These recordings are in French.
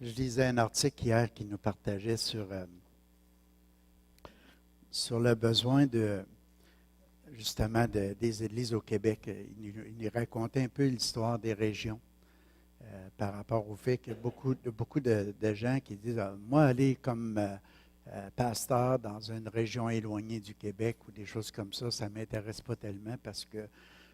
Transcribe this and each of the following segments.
Je lisais un article hier qui nous partageait sur le besoin justement des églises au Québec. Il nous racontait un peu l'histoire des régions par rapport au fait que beaucoup de gens qui disent moi, aller comme pasteur dans une région éloignée du Québec ou des choses comme ça ne m'intéresse pas tellement parce que,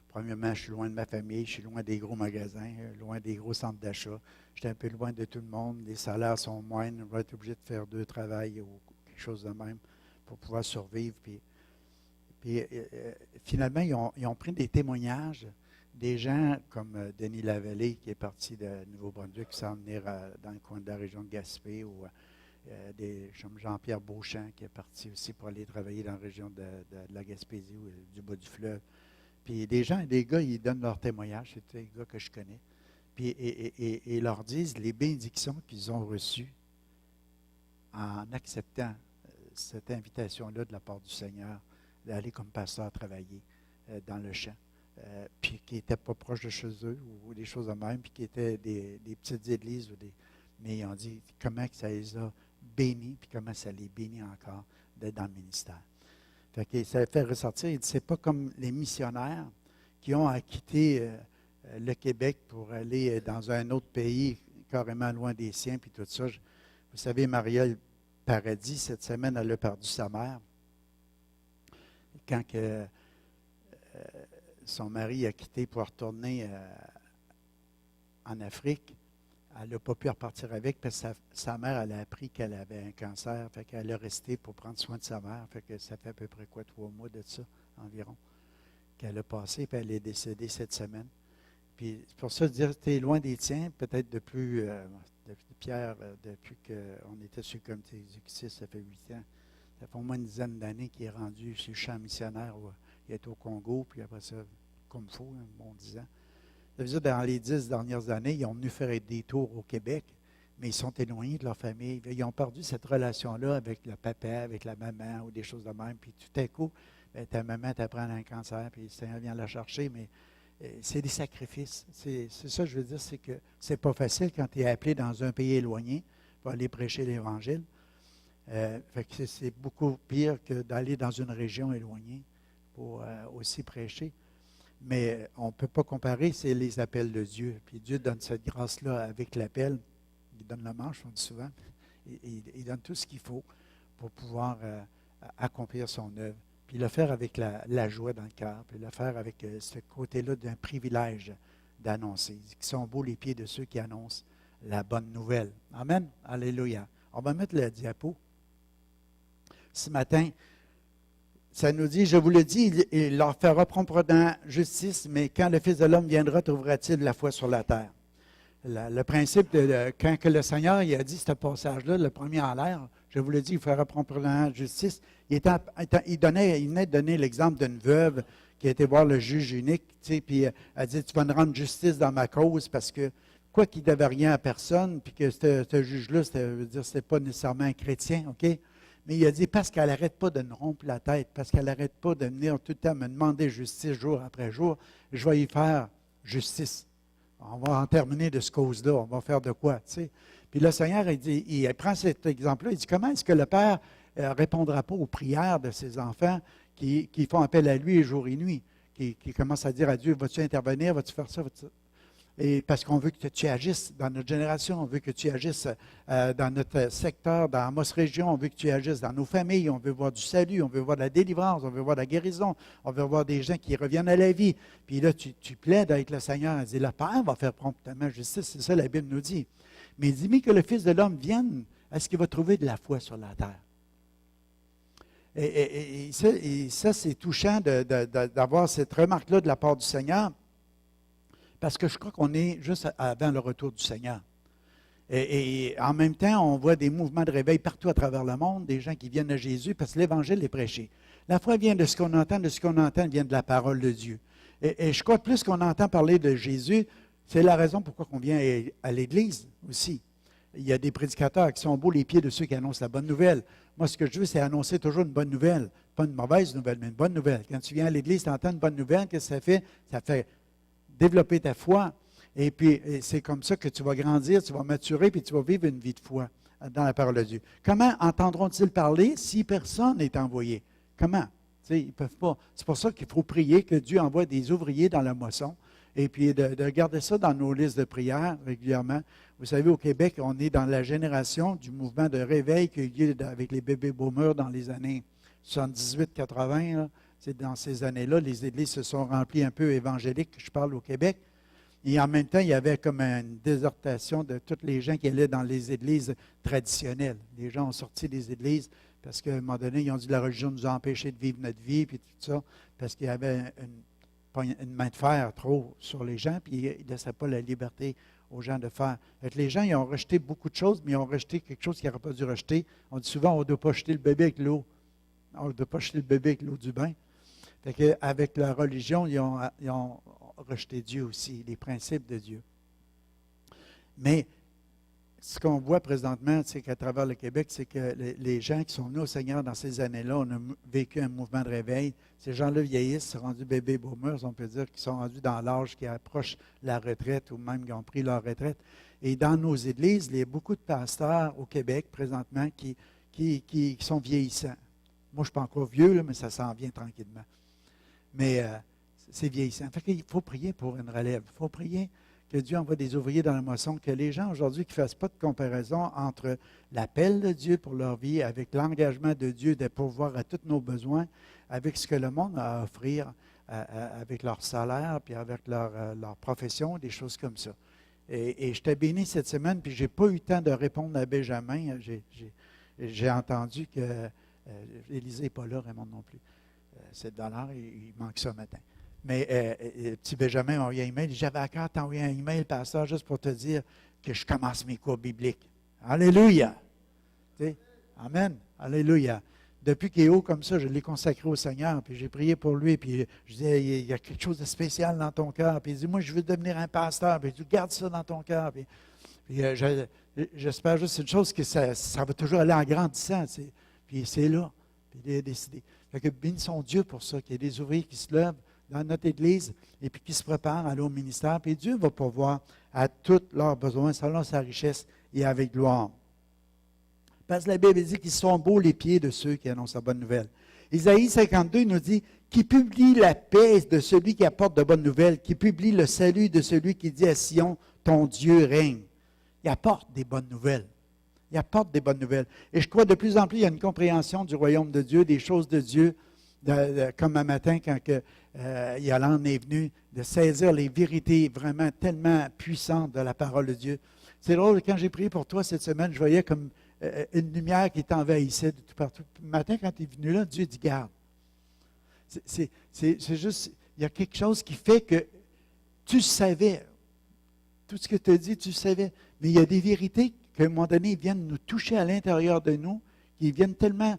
premièrement, je suis loin de ma famille, je suis loin des gros magasins, loin des gros centres d'achat. Je suis un peu loin de tout le monde, les salaires sont moindres, on va être obligé de faire deux travails ou quelque chose de même pour pouvoir survivre. Puis, finalement, ils ont pris des témoignages des gens comme Denis Lavallée, qui est parti de Nouveau-Brunswick, qui s'en venir dans le coin de la région de Gaspé, ou comme Jean-Pierre Beauchamp, qui est parti aussi pour aller travailler dans la région de la Gaspésie ou du bas du fleuve. Puis des gars, ils donnent leur témoignage, c'est des gars que je connais. Puis ils leur disent les bénédictions qu'ils ont reçues en acceptant cette invitation-là de la part du Seigneur, d'aller comme pasteur travailler dans le champ. Puis qui n'étaient pas proches de chez eux ou des choses de même, puis qui étaient des petites églises. Mais ils ont dit comment que ça les a bénis, puis comment ça les bénit encore d'être dans le ministère. Fait que ça fait ressortir, il dit, c'est pas comme les missionnaire qui ont à quitter le Québec pour aller dans un autre pays carrément loin des siens, puis tout ça. Vous savez, Marielle Paradis, cette semaine, elle a perdu sa mère. Quand son mari a quitté pour retourner en Afrique, elle n'a pas pu repartir avec parce que sa mère, elle a appris qu'elle avait un cancer. Fait qu'elle est restée pour prendre soin de sa mère. Fait que ça fait à peu près 3 mois de ça, environ, qu'elle a passé. Puis elle est décédée cette semaine. Puis c'est pour ça de dire, tu es loin des tiens, peut-être depuis Pierre, depuis qu'on était sur le comité exécutif, ça fait 8 ans. Ça fait au moins une dizaine d'années qu'il est rendu sur le champ missionnaire. Il est au Congo, puis après ça, comme il faut, bon 10 ans. Ça veut dire, dans les 10 dernières années, ils ont venu faire des tours au Québec, mais ils sont éloignés de leur famille. Ils ont perdu cette relation-là avec le papa, avec la maman, ou des choses de même. Puis tout à coup, ta maman t'apprend un cancer, puis le Seigneur vient la chercher, mais c'est des sacrifices. C'est ça que je veux dire, c'est que c'est pas facile quand tu es appelé dans un pays éloigné pour aller prêcher l'Évangile. Fait que c'est beaucoup pire que d'aller dans une région éloignée pour aussi prêcher. Mais on ne peut pas comparer, c'est les appels de Dieu. Puis Dieu donne cette grâce-là avec l'appel. Il donne le manche, on dit souvent. Il donne tout ce qu'il faut pour pouvoir accomplir son œuvre. Puis le faire avec la joie dans le cœur. Puis le faire avec ce côté-là d'un privilège d'annoncer. Qui sont beaux les pieds de ceux qui annoncent la bonne nouvelle. Amen. Alléluia. On va mettre le diapo. Ce matin, ça nous dit, je vous le dis, il leur fera promptement justice, mais quand le Fils de l'homme viendra, trouvera-t-il la foi sur la terre? Le principe, quand que le Seigneur il a dit ce passage-là, le premier en l'air, je vous le dis, il fera promptement justice, il venait de donner l'exemple d'une veuve qui a été voir le juge unique, puis elle a dit, tu vas me rendre justice dans ma cause, parce que quoi qu'il ne devait rien à personne, puis que ce juge-là, c'était pas nécessairement un chrétien, OK? Mais il a dit, parce qu'elle n'arrête pas de me rompre la tête, parce qu'elle n'arrête pas de venir tout le temps me demander justice jour après jour, je vais y faire justice. On va en terminer de ce cause-là, on va faire de quoi, tu sais. Puis le Seigneur, il prend cet exemple-là, il dit, comment est-ce que le Père ne répondra pas aux prières de ses enfants qui font appel à lui jour et nuit, qui commencent à dire à Dieu, vas-tu intervenir, vas-tu faire ça, vas-tu... Et parce qu'on veut que tu agisses dans notre génération, on veut que tu agisses dans notre secteur, dans Amos Région, on veut que tu agisses dans nos familles, on veut voir du salut, on veut voir de la délivrance, on veut voir de la guérison, on veut voir des gens qui reviennent à la vie. Puis là, tu plaides avec le Seigneur, il dit, le Père va faire promptement justice, c'est ça la Bible nous dit. Mais il dit, mais que le Fils de l'homme vienne, est-ce qu'il va trouver de la foi sur la terre? Et ça, c'est touchant d'avoir cette remarque-là de la part du Seigneur. Parce que je crois qu'on est juste avant le retour du Seigneur. Et en même temps, on voit des mouvements de réveil partout à travers le monde, des gens qui viennent à Jésus parce que l'Évangile est prêché. La foi vient de ce qu'on entend, vient de la parole de Dieu. Et je crois que plus qu'on entend parler de Jésus, c'est la raison pourquoi on vient à l'Église aussi. Il y a des prédicateurs qui sont beaux les pieds de ceux qui annoncent la bonne nouvelle. Moi, ce que je veux, c'est annoncer toujours une bonne nouvelle. Pas une mauvaise nouvelle, mais une bonne nouvelle. Quand tu viens à l'Église, tu entends une bonne nouvelle, qu'est-ce que ça fait? Ça fait développer ta foi. Et puis, c'est comme ça que tu vas grandir, tu vas maturer, puis tu vas vivre une vie de foi dans la parole de Dieu. Comment entendront-ils parler si personne n'est envoyé? Comment? Tu sais, ils ne peuvent pas. C'est pour ça qu'il faut prier que Dieu envoie des ouvriers dans la moisson. Et puis, de garder ça dans nos listes de prières régulièrement. Vous savez, au Québec, on est dans la génération du mouvement de réveil qui a eu lieu avec les bébés boomers dans les années 78-80. C'est dans ces années-là, les églises se sont remplies un peu évangéliques, je parle au Québec. Et en même temps, il y avait comme une désertation de tous les gens qui allaient dans les églises traditionnelles. Les gens ont sorti des églises parce qu'à un moment donné, ils ont dit la religion nous a empêchés de vivre notre vie, puis tout ça, parce qu'il y avait une main de fer trop sur les gens, puis ils ne laissaient pas la liberté aux gens de faire. Les gens, ils ont rejeté beaucoup de choses, mais ils ont rejeté quelque chose qu'ils n'auraient pas dû rejeter. On dit souvent, on ne doit pas jeter le bébé avec l'eau. On ne doit pas jeter le bébé avec l'eau du bain. Fait qu'avec la religion, ils ont rejeté Dieu aussi, les principes de Dieu. Mais ce qu'on voit présentement, c'est qu'à travers le Québec, c'est que les gens qui sont venus au Seigneur dans ces années-là, on a vécu un mouvement de réveil. Ces gens-là vieillissent, sont rendus bébés boomers, on peut dire, qui sont rendus dans l'âge qui approche la retraite ou même qui ont pris leur retraite. Et dans nos églises, il y a beaucoup de pasteurs au Québec présentement qui sont vieillissants. Moi, je ne suis pas encore vieux, là, mais ça s'en vient tranquillement. Mais c'est vieillissant. Fait qu'il faut prier pour une relève. Il faut prier que Dieu envoie des ouvriers dans la moisson, que les gens aujourd'hui qui ne fassent pas de comparaison entre l'appel de Dieu pour leur vie, avec l'engagement de Dieu de pourvoir à tous nos besoins, avec ce que le monde a à offrir, avec leur salaire, puis avec leur profession, des choses comme ça. Et je t'ai béni cette semaine, puis je n'ai pas eu le temps de répondre à Benjamin. J'ai entendu que Élisée n'est pas là, Raymond non plus. $7, il manque ça matin. Mais petit Benjamin m'a envoyé un email. J'avais à cœur de t'envoyer un email, pasteur, juste pour te dire que je commence mes cours bibliques. Alléluia! Tu sais? Amen! Alléluia! Depuis qu'il est haut comme ça, je l'ai consacré au Seigneur, puis j'ai prié pour lui, puis je disais, il y a quelque chose de spécial dans ton cœur. Puis il dit, moi, je veux devenir un pasteur. Puis tu garde ça dans ton cœur. Puis j'espère juste, c'est une chose que ça va toujours aller en grandissant. Tu sais. Puis c'est là. Puis il a décidé. Fait que bénissons Dieu pour ça, qu'il y ait des ouvriers qui se lèvent dans notre Église et puis qui se préparent à aller au ministère. Puis Dieu va pourvoir à tous leurs besoins selon sa richesse et avec gloire. Parce que la Bible dit qu'ils sont beaux les pieds de ceux qui annoncent la bonne nouvelle. Isaïe 52 nous dit « Qui publie la paix de celui qui apporte de bonnes nouvelles, qui publie le salut de celui qui dit à Sion, ton Dieu règne. » Il apporte des bonnes nouvelles. Il apporte des bonnes nouvelles. Et je crois de plus en plus, il y a une compréhension du royaume de Dieu, des choses de Dieu, comme un matin quand Yolande est venue, de saisir les vérités vraiment tellement puissantes de la parole de Dieu. C'est drôle, quand j'ai prié pour toi cette semaine, je voyais comme une lumière qui t'envahissait de tout partout. Le matin, quand tu es venu là, Dieu dit, garde. C'est juste, il y a quelque chose qui fait que tu savais. Tout ce que tu as dit, tu savais. Mais il y a des vérités qu'à un moment donné, viennent nous toucher à l'intérieur de nous, qui viennent tellement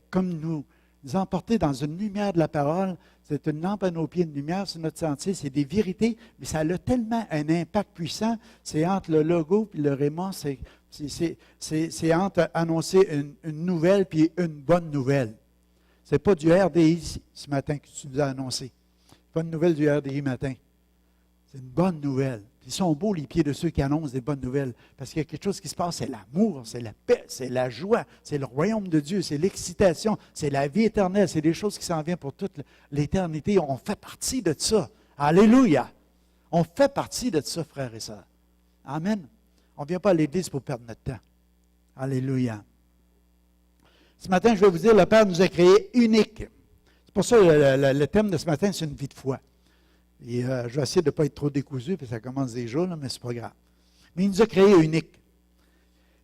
comme nous emporter dans une lumière de la parole. C'est une lampe à nos pieds, une lumière sur notre sentier. C'est des vérités, mais ça a tellement un impact puissant. C'est entre le logo et le réma, c'est entre annoncer une nouvelle puis une bonne nouvelle. Ce n'est pas du RDI ce matin que tu nous as annoncé. Ce n'est pas une nouvelle du RDI matin. C'est une bonne nouvelle. Ils sont beaux les pieds de ceux qui annoncent des bonnes nouvelles. Parce qu'il y a quelque chose qui se passe, c'est l'amour, c'est la paix, c'est la joie, c'est le royaume de Dieu, c'est l'excitation, c'est la vie éternelle, c'est des choses qui s'en viennent pour toute l'éternité. On fait partie de ça. Alléluia! On fait partie de ça, frères et sœurs. Amen. On ne vient pas à l'Église pour perdre notre temps. Alléluia. Ce matin, je vais vous dire, le Père nous a créés uniques. C'est pour ça que le thème de ce matin, c'est une vie de foi. Et je vais essayer de ne pas être trop décousu, puis ça commence déjà, là, mais ce n'est pas grave. Mais il nous a créés uniques.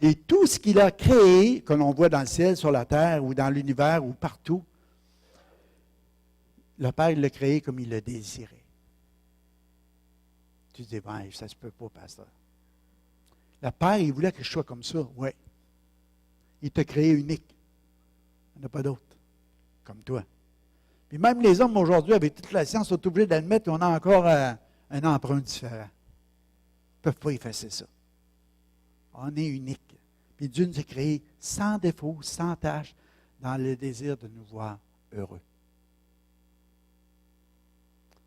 Et tout ce qu'il a créé, que l'on voit dans le ciel, sur la terre, ou dans l'univers, ou partout, le Père, il l'a créé comme il l'a désiré. Tu dis, ben, ça ne se peut pas, pasteur. Le Père, il voulait que je sois comme ça, oui. Il t'a créé unique. Il n'y en a pas d'autre, comme toi. Puis même les hommes aujourd'hui, avec toute la science, sont obligés d'admettre qu'on a encore un emprunt différent. Ils ne peuvent pas effacer ça. On est unique. Puis Dieu nous a créés sans défaut, sans tâche, dans le désir de nous voir heureux.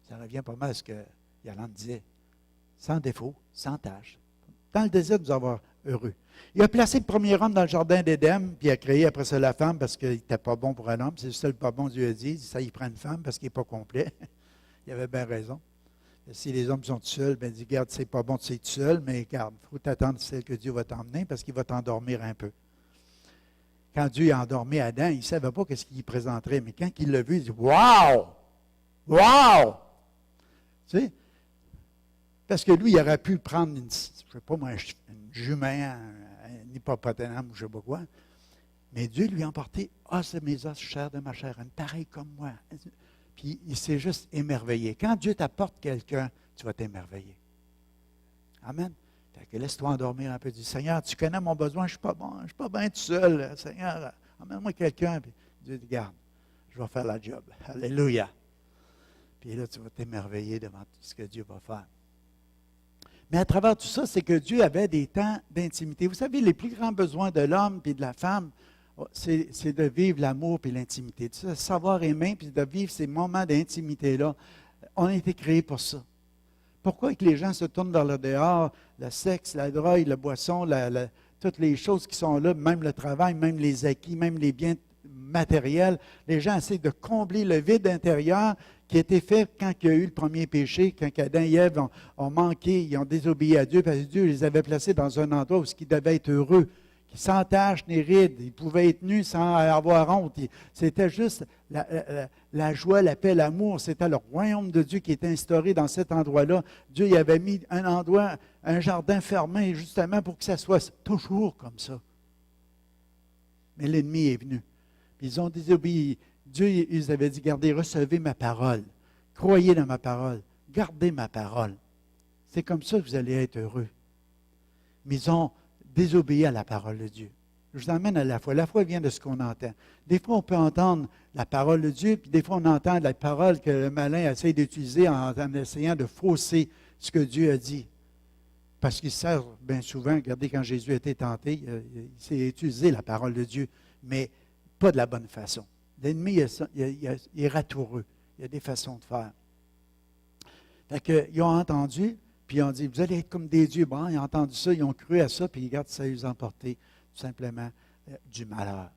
Ça revient pas mal à ce que Yolande disait. sans défaut, sans tâche, dans le désir de nous avoir heureux. Il a placé le premier homme dans le jardin d'Éden, puis il a créé après ça la femme parce qu'il n'était pas bon pour un homme. C'est le seul pas bon, Dieu a dit. Ça, il prend une femme parce qu'il n'est pas complet. Il avait bien raison. Si les hommes sont tout seuls, bien, il dit, regarde, c'est pas bon de être tout seul, mais regarde, il faut t'attendre celle que Dieu va t'emmener parce qu'il va t'endormir un peu. Quand Dieu a endormi Adam, il ne savait pas ce qu'il présenterait, mais quand il l'a vu, il dit, wow! Wow! Tu sais? Parce que lui, il aurait pu prendre une, je ne sais pas moi, une jument, un hippopotame, je ne sais pas quoi. Mais Dieu lui a emporté os de mes os, chair de ma chair, une pareille comme moi. Puis il s'est juste émerveillé. Quand Dieu t'apporte quelqu'un, tu vas t'émerveiller. Amen. Fait que laisse-toi endormir un peu. Dis, Seigneur, tu connais mon besoin, je ne suis pas bon, je ne suis pas bien tout seul. Seigneur, emmène-moi quelqu'un. Puis Dieu dit, garde, je vais faire la job. Alléluia. Puis là, tu vas t'émerveiller devant tout ce que Dieu va faire. Mais à travers tout ça, c'est que Dieu avait des temps d'intimité. Vous savez, les plus grands besoins de l'homme et de la femme, c'est de vivre l'amour et l'intimité, de savoir aimer puis de vivre ces moments d'intimité-là. On a été créés pour ça. Pourquoi que les gens se tournent vers le dehors, le sexe, la drogue, la boisson, toutes les choses qui sont là, même le travail, même les acquis, même les biens matériels, les gens essaient de combler le vide intérieur qui a été fait quand il y a eu le premier péché, quand Adam et Ève ont manqué, ils ont désobéi à Dieu, parce que Dieu les avait placés dans un endroit où ils devaient être heureux, sans tache ni ride, ils pouvaient être nus sans avoir honte. C'était juste la joie, la paix, l'amour, c'était le royaume de Dieu qui était instauré dans cet endroit-là. Dieu y avait mis un endroit, un jardin fermé, justement pour que ça soit toujours comme ça. Mais l'ennemi est venu. Puis ils ont désobéi. Dieu, ils avaient dit, gardez, recevez ma parole. Croyez dans ma parole. Gardez ma parole. C'est comme ça que vous allez être heureux. Mais ils ont désobéi à la parole de Dieu. Je vous emmène à la foi. La foi vient de ce qu'on entend. Des fois, on peut entendre la parole de Dieu, puis des fois, on entend la parole que le malin essaie d'utiliser en essayant de fausser ce que Dieu a dit. Parce qu'il sert bien souvent, regardez, quand Jésus a été tenté, il s'est utilisé la parole de Dieu, mais pas de la bonne façon. L'ennemi, il est ratoureux. Il y a des façons de faire. Fait qu'ils ont entendu, puis ils ont dit, vous allez être comme des dieux. Bon, ils ont entendu ça, ils ont cru à ça, puis regarde, ça les a emporté tout simplement du malheur.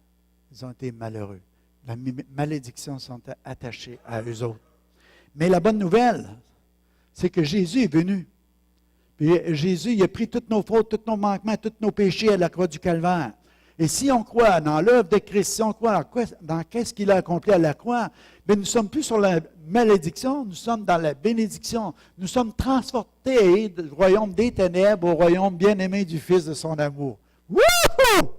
Ils ont été malheureux. La malédiction sont attachées à eux autres. Mais la bonne nouvelle, c'est que Jésus est venu. Puis Jésus, il a pris toutes nos fautes, tous nos manquements, tous nos péchés à la croix du Calvaire. Et si on croit dans l'œuvre de Christ, si on croit dans qu'est-ce qu'il a accompli à la croix, bien, nous ne sommes plus sur la malédiction, nous sommes dans la bénédiction. Nous sommes transportés du royaume des ténèbres au royaume bien-aimé du Fils de son amour. Wouhou!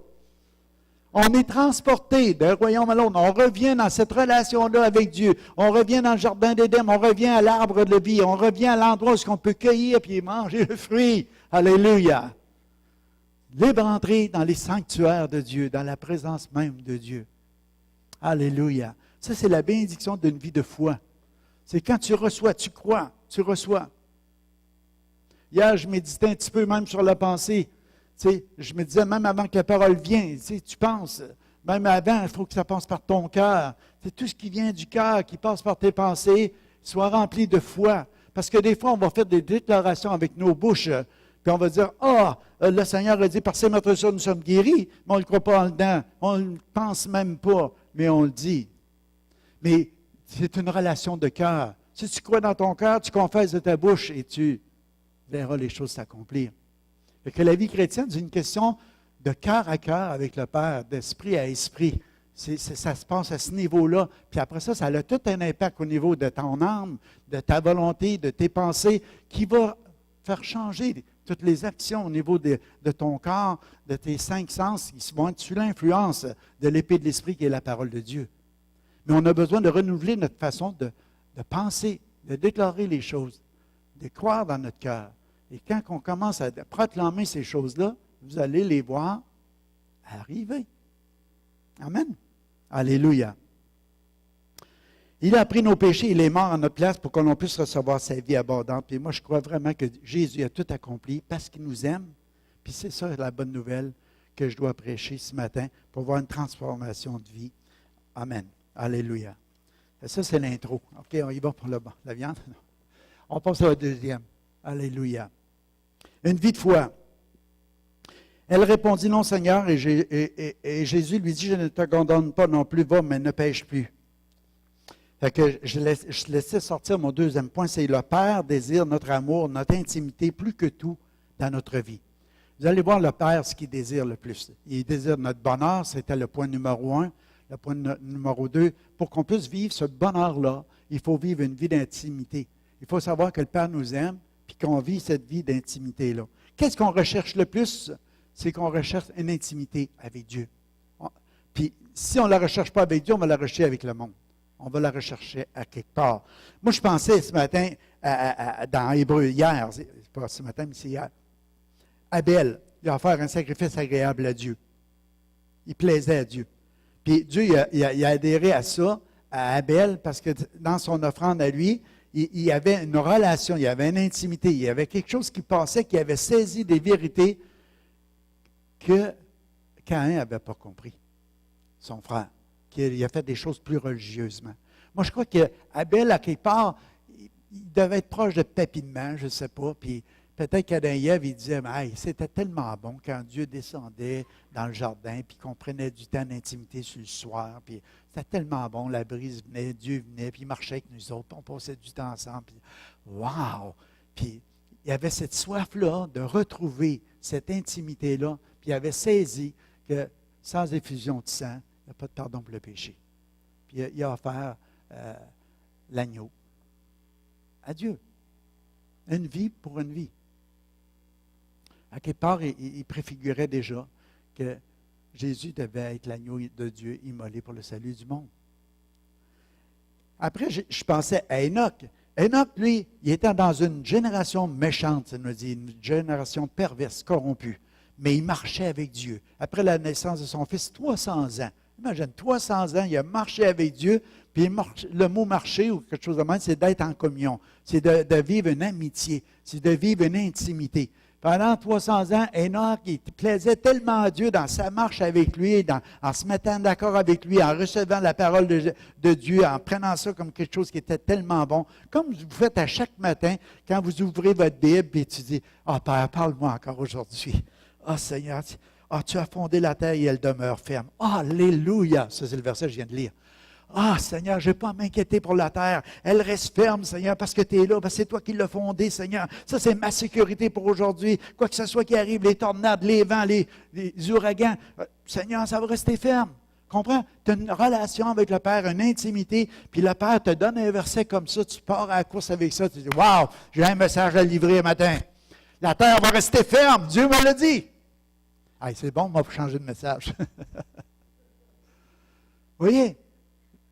On est transporté d'un royaume à l'autre. On revient dans cette relation-là avec Dieu. On revient dans le jardin d'Éden. On revient à l'arbre de vie. On revient à l'endroit où on peut cueillir et manger le fruit. Alléluia! Libre entrée dans les sanctuaires de Dieu, dans la présence même de Dieu. Alléluia. Ça, c'est la bénédiction d'une vie de foi. C'est quand tu reçois, tu crois, tu reçois. Hier, je méditais un petit peu même sur la pensée. Tu sais, je me disais, même avant que la parole vienne, tu sais, tu penses, même avant, il faut que ça passe par ton cœur. C'est tout ce qui vient du cœur, qui passe par tes pensées, soit rempli de foi. Parce que des fois, on va faire des déclarations avec nos bouches, puis on va dire, le Seigneur a dit, par ses meurtrissures, nous sommes guéris, mais on ne le croit pas en dedans. On ne le pense même pas, mais on le dit. Mais c'est une relation de cœur. Si tu crois dans ton cœur, tu confesses de ta bouche et tu verras les choses s'accomplir. Et que la vie chrétienne, c'est une question de cœur à cœur avec le Père, d'esprit à esprit. Ça se passe à ce niveau-là. Puis après ça, ça a tout un impact au niveau de ton âme, de ta volonté, de tes pensées, qui va faire changer toutes les actions au niveau de ton corps, de tes 5 sens, qui vont être sous l'influence de l'épée de l'Esprit qui est la parole de Dieu. Mais on a besoin de renouveler notre façon de penser, de déclarer les choses, de croire dans notre cœur. Et quand on commence à proclamer ces choses-là, vous allez les voir arriver. Amen. Alléluia. Il a pris nos péchés, il est mort en notre place pour que l'on puisse recevoir sa vie abondante. Puis moi, je crois vraiment que Jésus a tout accompli parce qu'il nous aime. Puis c'est ça la bonne nouvelle que je dois prêcher ce matin pour voir une transformation de vie. Amen. Alléluia. Et ça, c'est l'intro. OK, on y va pour la viande. On passe à la deuxième. Alléluia. Une vie de foi. Elle répondit, non, Seigneur, et Jésus lui dit, je ne te condamne pas non plus, va, mais ne pêche plus. Fait que je laissais sortir mon deuxième point, c'est le Père désire notre amour, notre intimité, plus que tout dans notre vie. Vous allez voir le Père, ce qu'il désire le plus. Il désire notre bonheur, c'était le point numéro 1. Le point numéro 2, pour qu'on puisse vivre ce bonheur-là, il faut vivre une vie d'intimité. Il faut savoir que le Père nous aime, puis qu'on vit cette vie d'intimité-là. Qu'est-ce qu'on recherche le plus? C'est qu'on recherche une intimité avec Dieu. Puis, si on ne la recherche pas avec Dieu, on va la rechercher avec le monde. On va la rechercher à quelque part. Moi, je pensais ce matin, dans Hébreu, hier, c'est pas ce matin, mais c'est hier, Abel, il a offert un sacrifice agréable à Dieu. Il plaisait à Dieu. Puis Dieu, il a adhéré à ça, à Abel, parce que dans son offrande à lui, il y avait une relation, il y avait une intimité, il y avait quelque chose qui passait, qui avait saisi des vérités que Caïn n'avait pas compris, son frère, qu'il a fait des choses plus religieusement. Moi, je crois qu'Abel, à quelque part, il devait être proche de papinement, je ne sais pas, puis peut-être qu'Adam et Ève, il disait, hey, c'était tellement bon quand Dieu descendait dans le jardin, puis qu'on prenait du temps d'intimité sur le soir, puis c'était tellement bon, la brise venait, Dieu venait, puis il marchait avec nous autres, puis on passait du temps ensemble, puis wow! Puis il y avait cette soif-là de retrouver cette intimité-là, puis il avait saisi que sans effusion de sang, il n'y a pas de pardon pour le péché. Puis il a offert l'agneau à Dieu. Une vie pour une vie. À quelque part, il préfigurait déjà que Jésus devait être l'agneau de Dieu immolé pour le salut du monde. Après, je pensais à Enoch. Enoch, lui, il était dans une génération méchante, ça nous dit, une génération perverse, corrompue. Mais il marchait avec Dieu. Après la naissance de son fils, 300 ans. Imagine, 300 ans, il a marché avec Dieu, puis le mot marcher ou quelque chose de même, c'est d'être en communion. C'est de vivre une amitié, c'est de vivre une intimité. Pendant 300 ans, Enoch, il plaisait tellement à Dieu dans sa marche avec lui, en se mettant d'accord avec lui, en recevant la parole de Dieu, en prenant ça comme quelque chose qui était tellement bon. Comme vous faites à chaque matin, quand vous ouvrez votre Bible et tu dis, « Ah, Père, parle-moi encore aujourd'hui. Ah, Seigneur, tu as fondé la terre et elle demeure ferme. Alléluia! » Ça, c'est le verset que je viens de lire. Ah, Seigneur, je ne vais pas m'inquiéter pour la terre. Elle reste ferme, Seigneur, parce que tu es là, parce que c'est toi qui l'as fondée, Seigneur. Ça, c'est ma sécurité pour aujourd'hui. Quoi que ce soit qui arrive, les tornades, les vents, les ouragans, Seigneur, ça va rester ferme. Comprends? Tu as une relation avec le Père, une intimité, puis le Père te donne un verset comme ça, tu pars à la course avec ça, tu dis, « Wow, j'ai un message à livrer un matin. La terre va rester ferme, Dieu me l'a dit. » Hey, c'est bon, moi, pour changer de message. Vous voyez?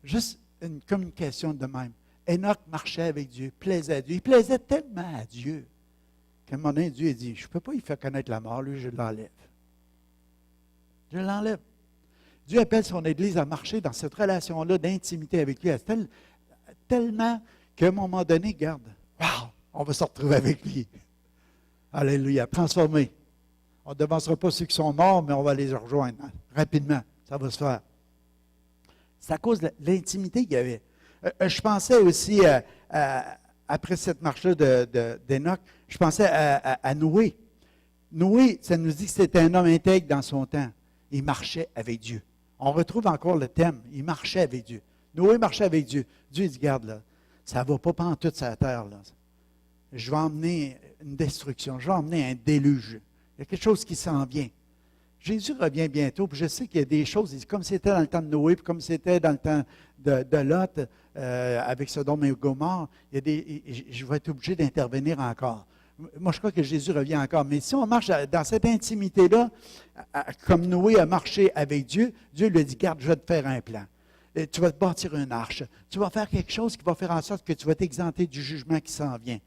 Juste une communication de même. Enoch marchait avec Dieu, plaisait à Dieu. Il plaisait tellement à Dieu qu'à un moment donné, Dieu a dit, je ne peux pas lui faire connaître la mort, lui, je l'enlève. Je l'enlève. Dieu appelle son Église à marcher dans cette relation-là d'intimité avec lui, tellement qu'à un moment donné, regarde, wow, on va se retrouver avec lui. Alléluia, transformé. On ne devancera pas ceux qui sont morts, mais on va les rejoindre rapidement. Ça va se faire. C'est à cause de l'intimité qu'il y avait. Je pensais aussi, après cette marche-là d'Enoch, je pensais à Noé. Noé, ça nous dit que c'était un homme intègre dans son temps. Il marchait avec Dieu. On retrouve encore le thème. Il marchait avec Dieu. Noé marchait avec Dieu. Dieu dit, regarde, là, ça ne va pas pendant toute sa terre. Là. Je vais emmener une destruction. Je vais emmener un déluge. Il y a quelque chose qui s'en vient. Jésus revient bientôt, puis je sais qu'il y a des choses, comme c'était dans le temps de Noé, puis comme c'était dans le temps de Lot, avec Sodome et Gomorrhe, je vais être obligé d'intervenir encore. Moi, je crois que Jésus revient encore. Mais si on marche dans cette intimité-là, comme Noé a marché avec Dieu, Dieu lui a dit, garde, je vais te faire un plan. Tu vas te bâtir une arche. Tu vas faire quelque chose qui va faire en sorte que tu vas t'exenter du jugement qui s'en vient.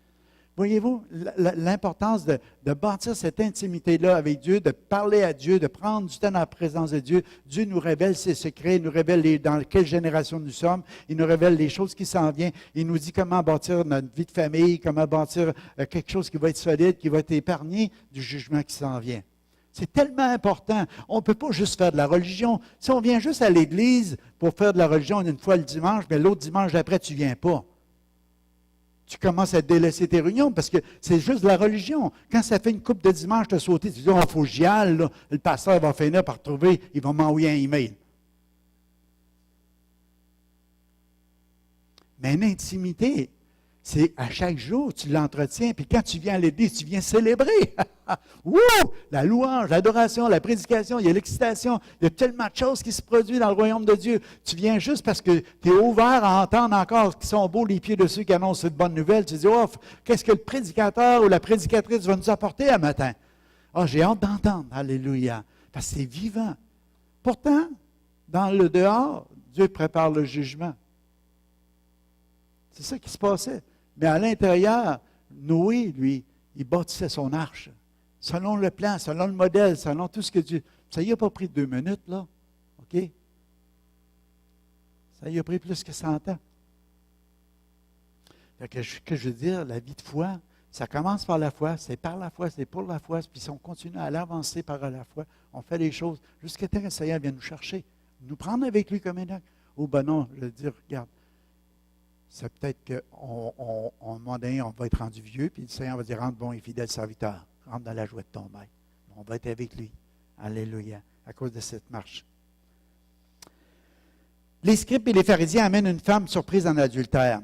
Voyez-vous l'importance de bâtir cette intimité-là avec Dieu, de parler à Dieu, de prendre du temps dans la présence de Dieu. Dieu nous révèle ses secrets, il nous révèle dans quelle génération nous sommes, il nous révèle les choses qui s'en viennent, il nous dit comment bâtir notre vie de famille, comment bâtir quelque chose qui va être solide, qui va être épargné du jugement qui s'en vient. C'est tellement important. On ne peut pas juste faire de la religion. Si on vient juste à l'Église pour faire de la religion une fois le dimanche, mais l'autre dimanche d'après, tu ne viens pas. Tu commences à délaisser tes réunions parce que c'est juste de la religion. Quand ça fait une couple de dimanche, tu as sauté, tu dis, oh, il faut que j'y aille, là. Le pasteur va finir par trouver, il va m'envoyer un email. Mais une intimité, c'est à chaque jour, tu l'entretiens, puis quand tu viens à l'église, tu viens célébrer. Wouh! La louange, l'adoration, la prédication, il y a l'excitation, il y a tellement de choses qui se produisent dans le royaume de Dieu. Tu viens juste parce que tu es ouvert à entendre encore qu'ils sont beaux les pieds de ceux qui annoncent cette bonne nouvelle. Tu dis, oh, qu'est-ce que le prédicateur ou la prédicatrice va nous apporter un matin? Ah, j'ai hâte d'entendre. Alléluia. Parce que c'est vivant. Pourtant, dans le dehors, Dieu prépare le jugement. C'est ça qui se passait. Mais à l'intérieur, Noé, lui, il bâtissait son arche. Selon le plan, selon le modèle, selon tout ce que Dieu... Ça y a pas pris 2 minutes, là. OK? Ça y a pris plus que 100 ans. Fait que je veux dire, la vie de foi, ça commence par la foi, c'est par la foi, c'est pour la foi, puis si on continue à l'avancer par la foi, on fait les choses jusqu'à temps que le Seigneur vienne nous chercher, nous prendre avec lui comme Enoch. Oh ben non, je veux dire, regarde, c'est peut-être qu'à un moment donné, on va être rendu vieux, puis le Seigneur va dire, rentre bon et fidèle serviteur, rentre dans la joie de ton maître. On va être avec lui. Alléluia, à cause de cette marche. Les scribes et les pharisiens amènent une femme surprise en adultère.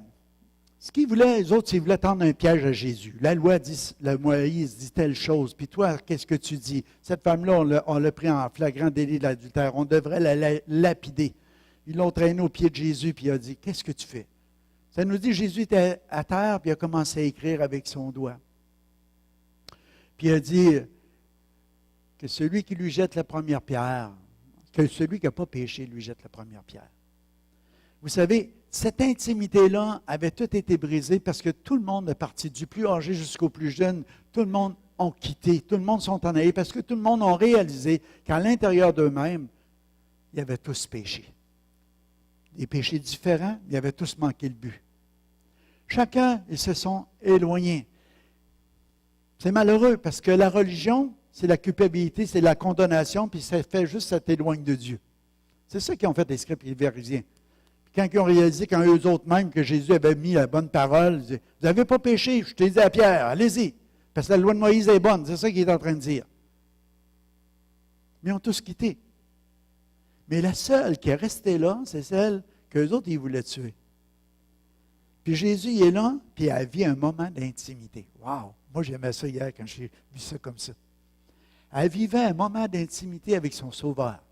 Ce qu'ils voulaient, les autres, ils voulaient tendre un piège à Jésus. La loi dit, la Moïse dit telle chose, puis toi, qu'est-ce que tu dis? Cette femme-là, on l'a pris en flagrant délit de l'adultère. On devrait la lapider. Ils l'ont traîné au pied de Jésus, puis il a dit, qu'est-ce que tu fais? Ça nous dit, Jésus était à terre, puis il a commencé à écrire avec son doigt. Puis il a dit que celui qui lui jette la première pierre, que celui qui n'a pas péché lui jette la première pierre. Vous savez, cette intimité-là avait tout été brisée parce que tout le monde est parti, du plus âgé jusqu'au plus jeune, tout le monde a quitté, tout le monde sont en allés parce que tout le monde a réalisé qu'à l'intérieur d'eux-mêmes, ils avaient tous péché. Des péchés différents, mais ils avaient tous manqué le but. Chacun, ils se sont éloignés. C'est malheureux parce que la religion, c'est la culpabilité, c'est la condamnation, puis ça fait juste ça t'éloigne de Dieu. C'est ça qu'ils ont fait les scribes et les pharisiens. Quand ils ont réalisé, quand eux autres même, que Jésus avait mis la bonne parole, ils disaient, vous n'avez pas péché, je t'ai dit à Pierre, allez-y, parce que la loi de Moïse est bonne, c'est ça qu'il est en train de dire. Mais ils ont tous quitté. Mais la seule qui est restée là, c'est celle qu'eux autres, ils voulaient tuer. Puis Jésus, il est là, puis elle vit un moment d'intimité. Wow! Moi, j'aimais ça hier quand j'ai vu ça comme ça. Elle vivait un moment d'intimité avec son Sauveur.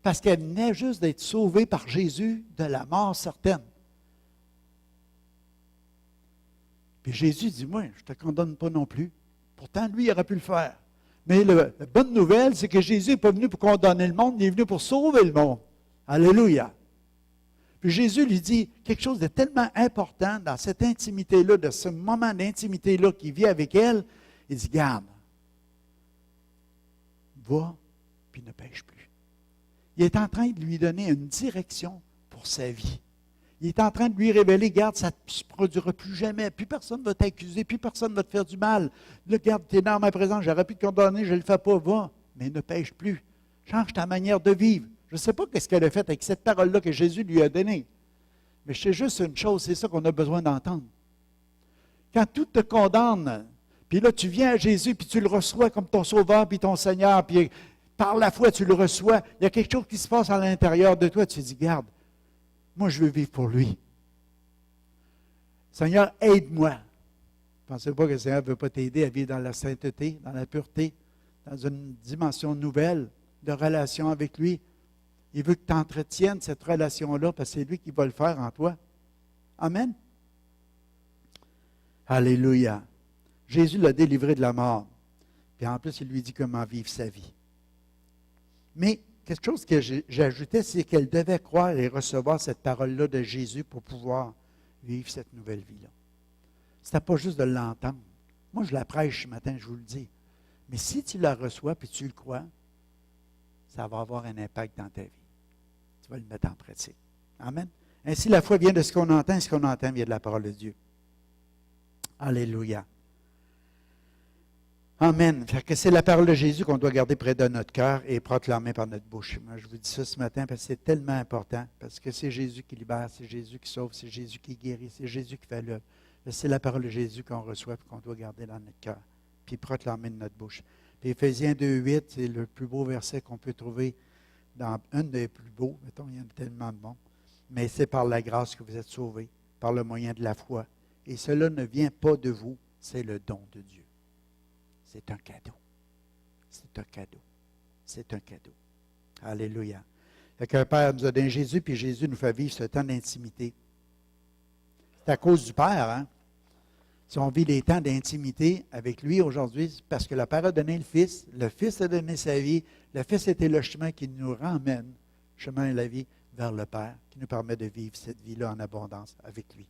Parce qu'elle venait juste d'être sauvée par Jésus de la mort certaine. Puis Jésus dit, moi, je ne te condamne pas non plus. Pourtant, lui, il aurait pu le faire. Mais la bonne nouvelle, c'est que Jésus n'est pas venu pour condamner le monde, il est venu pour sauver le monde. Alléluia. Puis Jésus lui dit quelque chose de tellement important dans cette intimité-là, de ce moment d'intimité-là qu'il vit avec elle. Il dit, garde, va, puis ne pêche plus. Il est en train de lui donner une direction pour sa vie. Il est en train de lui révéler, garde, ça ne se produira plus jamais, plus personne ne va t'accuser, plus personne ne va te faire du mal. Là, garde, tu es dans ma présence, j'aurais pu te condamner, je ne le fais pas, va, mais ne pêche plus. Change ta manière de vivre. Je ne sais pas ce qu'elle a fait avec cette parole-là que Jésus lui a donnée. Mais je sais juste une chose, c'est ça qu'on a besoin d'entendre. Quand tout te condamne, puis là, tu viens à Jésus, puis tu le reçois comme ton Sauveur, puis ton Seigneur, puis par la foi, tu le reçois, il y a quelque chose qui se passe à l'intérieur de toi, tu te dis, garde, moi, je veux vivre pour lui. Seigneur, aide-moi. Ne pensez pas que le Seigneur ne veut pas t'aider à vivre dans la sainteté, dans la pureté, dans une dimension nouvelle de relation avec lui. Il veut que tu entretiennes cette relation-là parce que c'est lui qui va le faire en toi. Amen. Alléluia. Jésus l'a délivré de la mort. Puis en plus, il lui dit comment vivre sa vie. Mais quelque chose que j'ajoutais, c'est qu'elle devait croire et recevoir cette parole-là de Jésus pour pouvoir vivre cette nouvelle vie-là. Ce n'était pas juste de l'entendre. Moi, je la prêche ce matin, je vous le dis. Mais si tu la reçois et tu le crois, ça va avoir un impact dans ta vie. Tu vas le mettre en pratique. Amen. Ainsi, la foi vient de ce qu'on entend, et ce qu'on entend vient de la parole de Dieu. Alléluia. Amen. Fait que c'est la parole de Jésus qu'on doit garder près de notre cœur et proclamer par notre bouche. Moi, je vous dis ça ce matin parce que c'est tellement important, parce que c'est Jésus qui libère, c'est Jésus qui sauve, c'est Jésus qui guérit, c'est Jésus qui fait l'œuvre. C'est la parole de Jésus qu'on reçoit et qu'on doit garder dans notre cœur, puis proclamer de notre bouche. Puis Éphésiens 2,8, c'est le plus beau verset qu'on peut trouver dans un des plus beaux. Mettons, il y en a tellement de bons. Mais c'est par la grâce que vous êtes sauvés, par le moyen de la foi. Et cela ne vient pas de vous, c'est le don de Dieu. C'est un cadeau. C'est un cadeau. C'est un cadeau. Alléluia. Fait qu'un Père nous a donné Jésus, puis Jésus nous fait vivre ce temps d'intimité. C'est à cause du Père, hein? Si on vit des temps d'intimité avec lui aujourd'hui, c'est parce que le Père a donné le Fils a donné sa vie, le Fils était le chemin qui nous ramène, le chemin et la vie, vers le Père, qui nous permet de vivre cette vie-là en abondance avec lui.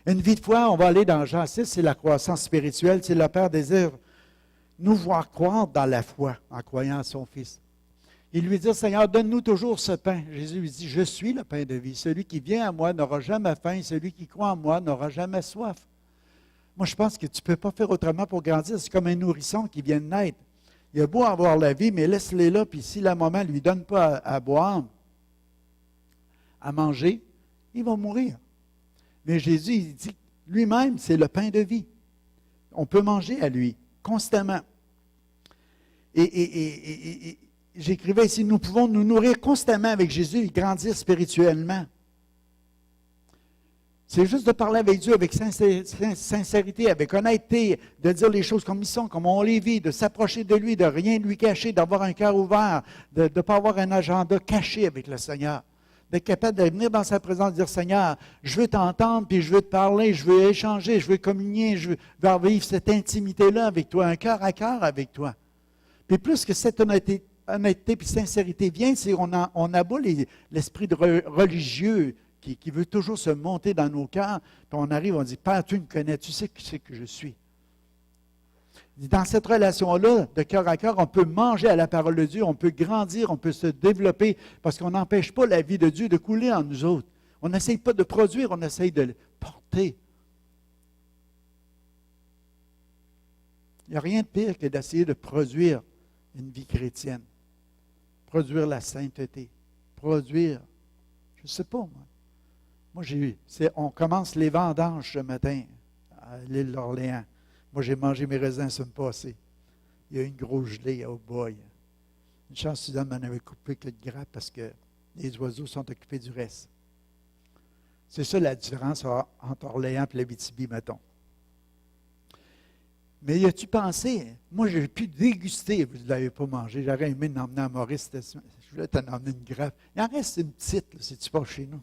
Une vie de foi, on va aller dans Jean 6, c'est la croissance spirituelle, c'est le Père désire nous voir croire dans la foi en croyant à son Fils. Il lui dit, Seigneur, donne-nous toujours ce pain. Jésus lui dit, je suis le pain de vie. Celui qui vient à moi n'aura jamais faim, celui qui croit en moi n'aura jamais soif. Moi, je pense que tu ne peux pas faire autrement pour grandir. C'est comme un nourrisson qui vient de naître. Il a beau avoir la vie, mais laisse-les là, puis si la maman ne lui donne pas à boire, à manger, il va mourir. Mais Jésus, il dit, lui-même, c'est le pain de vie. On peut manger à lui, constamment. Et j'écrivais ici, nous pouvons nous nourrir constamment avec Jésus et grandir spirituellement. C'est juste de parler avec Dieu avec sincérité, avec honnêteté, de dire les choses comme ils sont, comme on les vit, de s'approcher de lui, de rien lui cacher, d'avoir un cœur ouvert, de ne pas avoir un agenda caché avec le Seigneur. D'être capable de venir dans sa présence et dire, Seigneur, je veux t'entendre, puis je veux te parler, je veux échanger, je veux communier, je veux vivre cette intimité-là avec toi, un cœur à cœur avec toi. Puis plus que cette honnêteté et sincérité vient, c'est on abat l'esprit religieux qui veut toujours se monter dans nos cœurs, puis on arrive, on dit, Père, tu me connais, tu sais qui c'est que je suis. Dans cette relation-là, de cœur à cœur, on peut manger à la parole de Dieu, on peut grandir, on peut se développer, parce qu'on n'empêche pas la vie de Dieu de couler en nous autres. On n'essaye pas de produire, on essaye de le porter. Il n'y a rien de pire que d'essayer de produire une vie chrétienne. Produire la sainteté. Produire, je ne sais pas, moi. Moi, on commence les vendanges ce matin à l'île d'Orléans. Moi, j'ai mangé mes raisins la semaine passée. Il y a eu une grosse gelée, oh boy. Une chance, Suzanne m'en avait coupé que de grappe parce que les oiseaux sont occupés du reste. C'est ça la différence entre Orléans et l'Abitibi, mettons. Mais y as-tu pensé? Moi, j'ai pu déguster, vous ne l'avez pas mangé. J'aurais aimé l'emmener à Maurice. Je voulais t'en emmener une grappe. Il en reste une petite, là, si tu pars chez nous.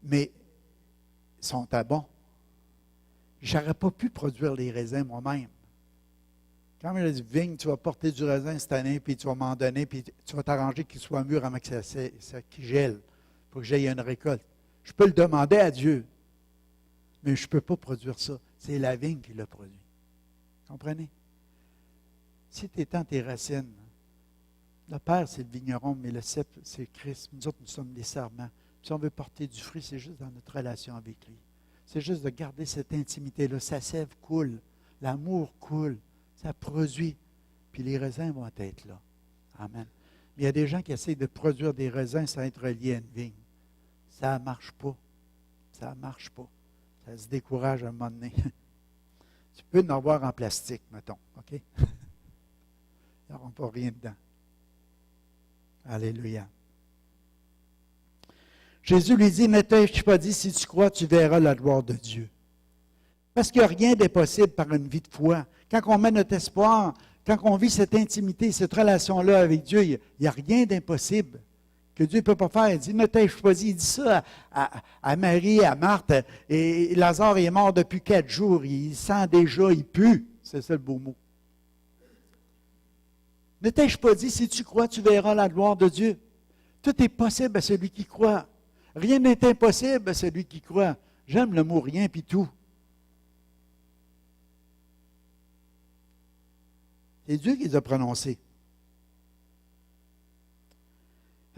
Mais ils sont à bon. Je n'aurais pas pu produire les raisins moi-même. Quand il a dit, vigne, tu vas porter du raisin cette année, puis tu vas m'en donner, puis tu vas t'arranger qu'il soit mûr avant que ça qu'il gèle, pour que j'aille une récolte. Je peux le demander à Dieu, mais je ne peux pas produire ça. C'est la vigne qui l'a produit. Comprenez? Si tu étends tes racines, le Père, c'est le vigneron, mais le cep, c'est Christ. Nous autres, nous sommes des serments. Si on veut porter du fruit, c'est juste dans notre relation avec lui. C'est juste de garder cette intimité-là. Sa sève coule, l'amour coule, ça produit, puis les raisins vont être là. Amen. Mais il y a des gens qui essayent de produire des raisins sans être liés à une vigne. Ça ne marche pas. Ça ne marche pas. Ça se décourage à un moment donné. Tu peux en avoir en plastique, mettons, OK? Ils n'auront pas rien dedans. Alléluia. Jésus lui dit, ne t'ai-je pas dit, si tu crois, tu verras la gloire de Dieu. Parce qu'il n'y a rien d'impossible par une vie de foi. Quand on met notre espoir, quand on vit cette intimité, cette relation-là avec Dieu, il n'y a rien d'impossible que Dieu ne peut pas faire. Il dit, ne t'ai-je pas dit. Il dit ça à Marie, à Marthe, et Lazare est mort depuis 4 jours. Il sent déjà, il pue. C'est ça le beau mot. Ne t'ai-je pas dit, si tu crois, tu verras la gloire de Dieu. Tout est possible à celui qui croit. Rien n'est impossible à celui qui croit. J'aime le mot rien puis tout. C'est Dieu qui les a prononcés.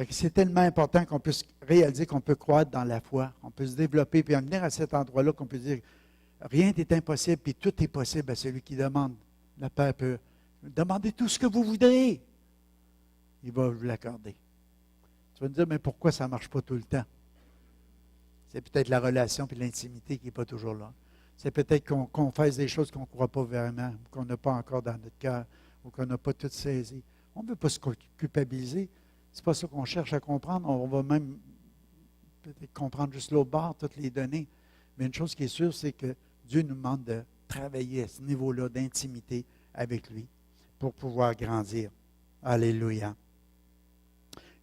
C'est tellement important qu'on puisse réaliser qu'on peut croître dans la foi, on peut se développer, puis en venir à cet endroit-là qu'on peut dire rien n'est impossible, puis tout est possible à celui qui demande. Le Père peut demander tout ce que vous voudrez. Il va vous l'accorder. Tu vas me dire, mais pourquoi ça ne marche pas tout le temps? C'est peut-être la relation et l'intimité qui n'est pas toujours là. C'est peut-être qu'on fasse des choses qu'on ne croit pas vraiment, qu'on n'a pas encore dans notre cœur, ou qu'on n'a pas tout saisi. On ne veut pas se culpabiliser. Ce n'est pas ça qu'on cherche à comprendre. On va même peut-être comprendre juste l'autre bord, toutes les données. Mais une chose qui est sûre, c'est que Dieu nous demande de travailler à ce niveau-là d'intimité avec lui pour pouvoir grandir. Alléluia.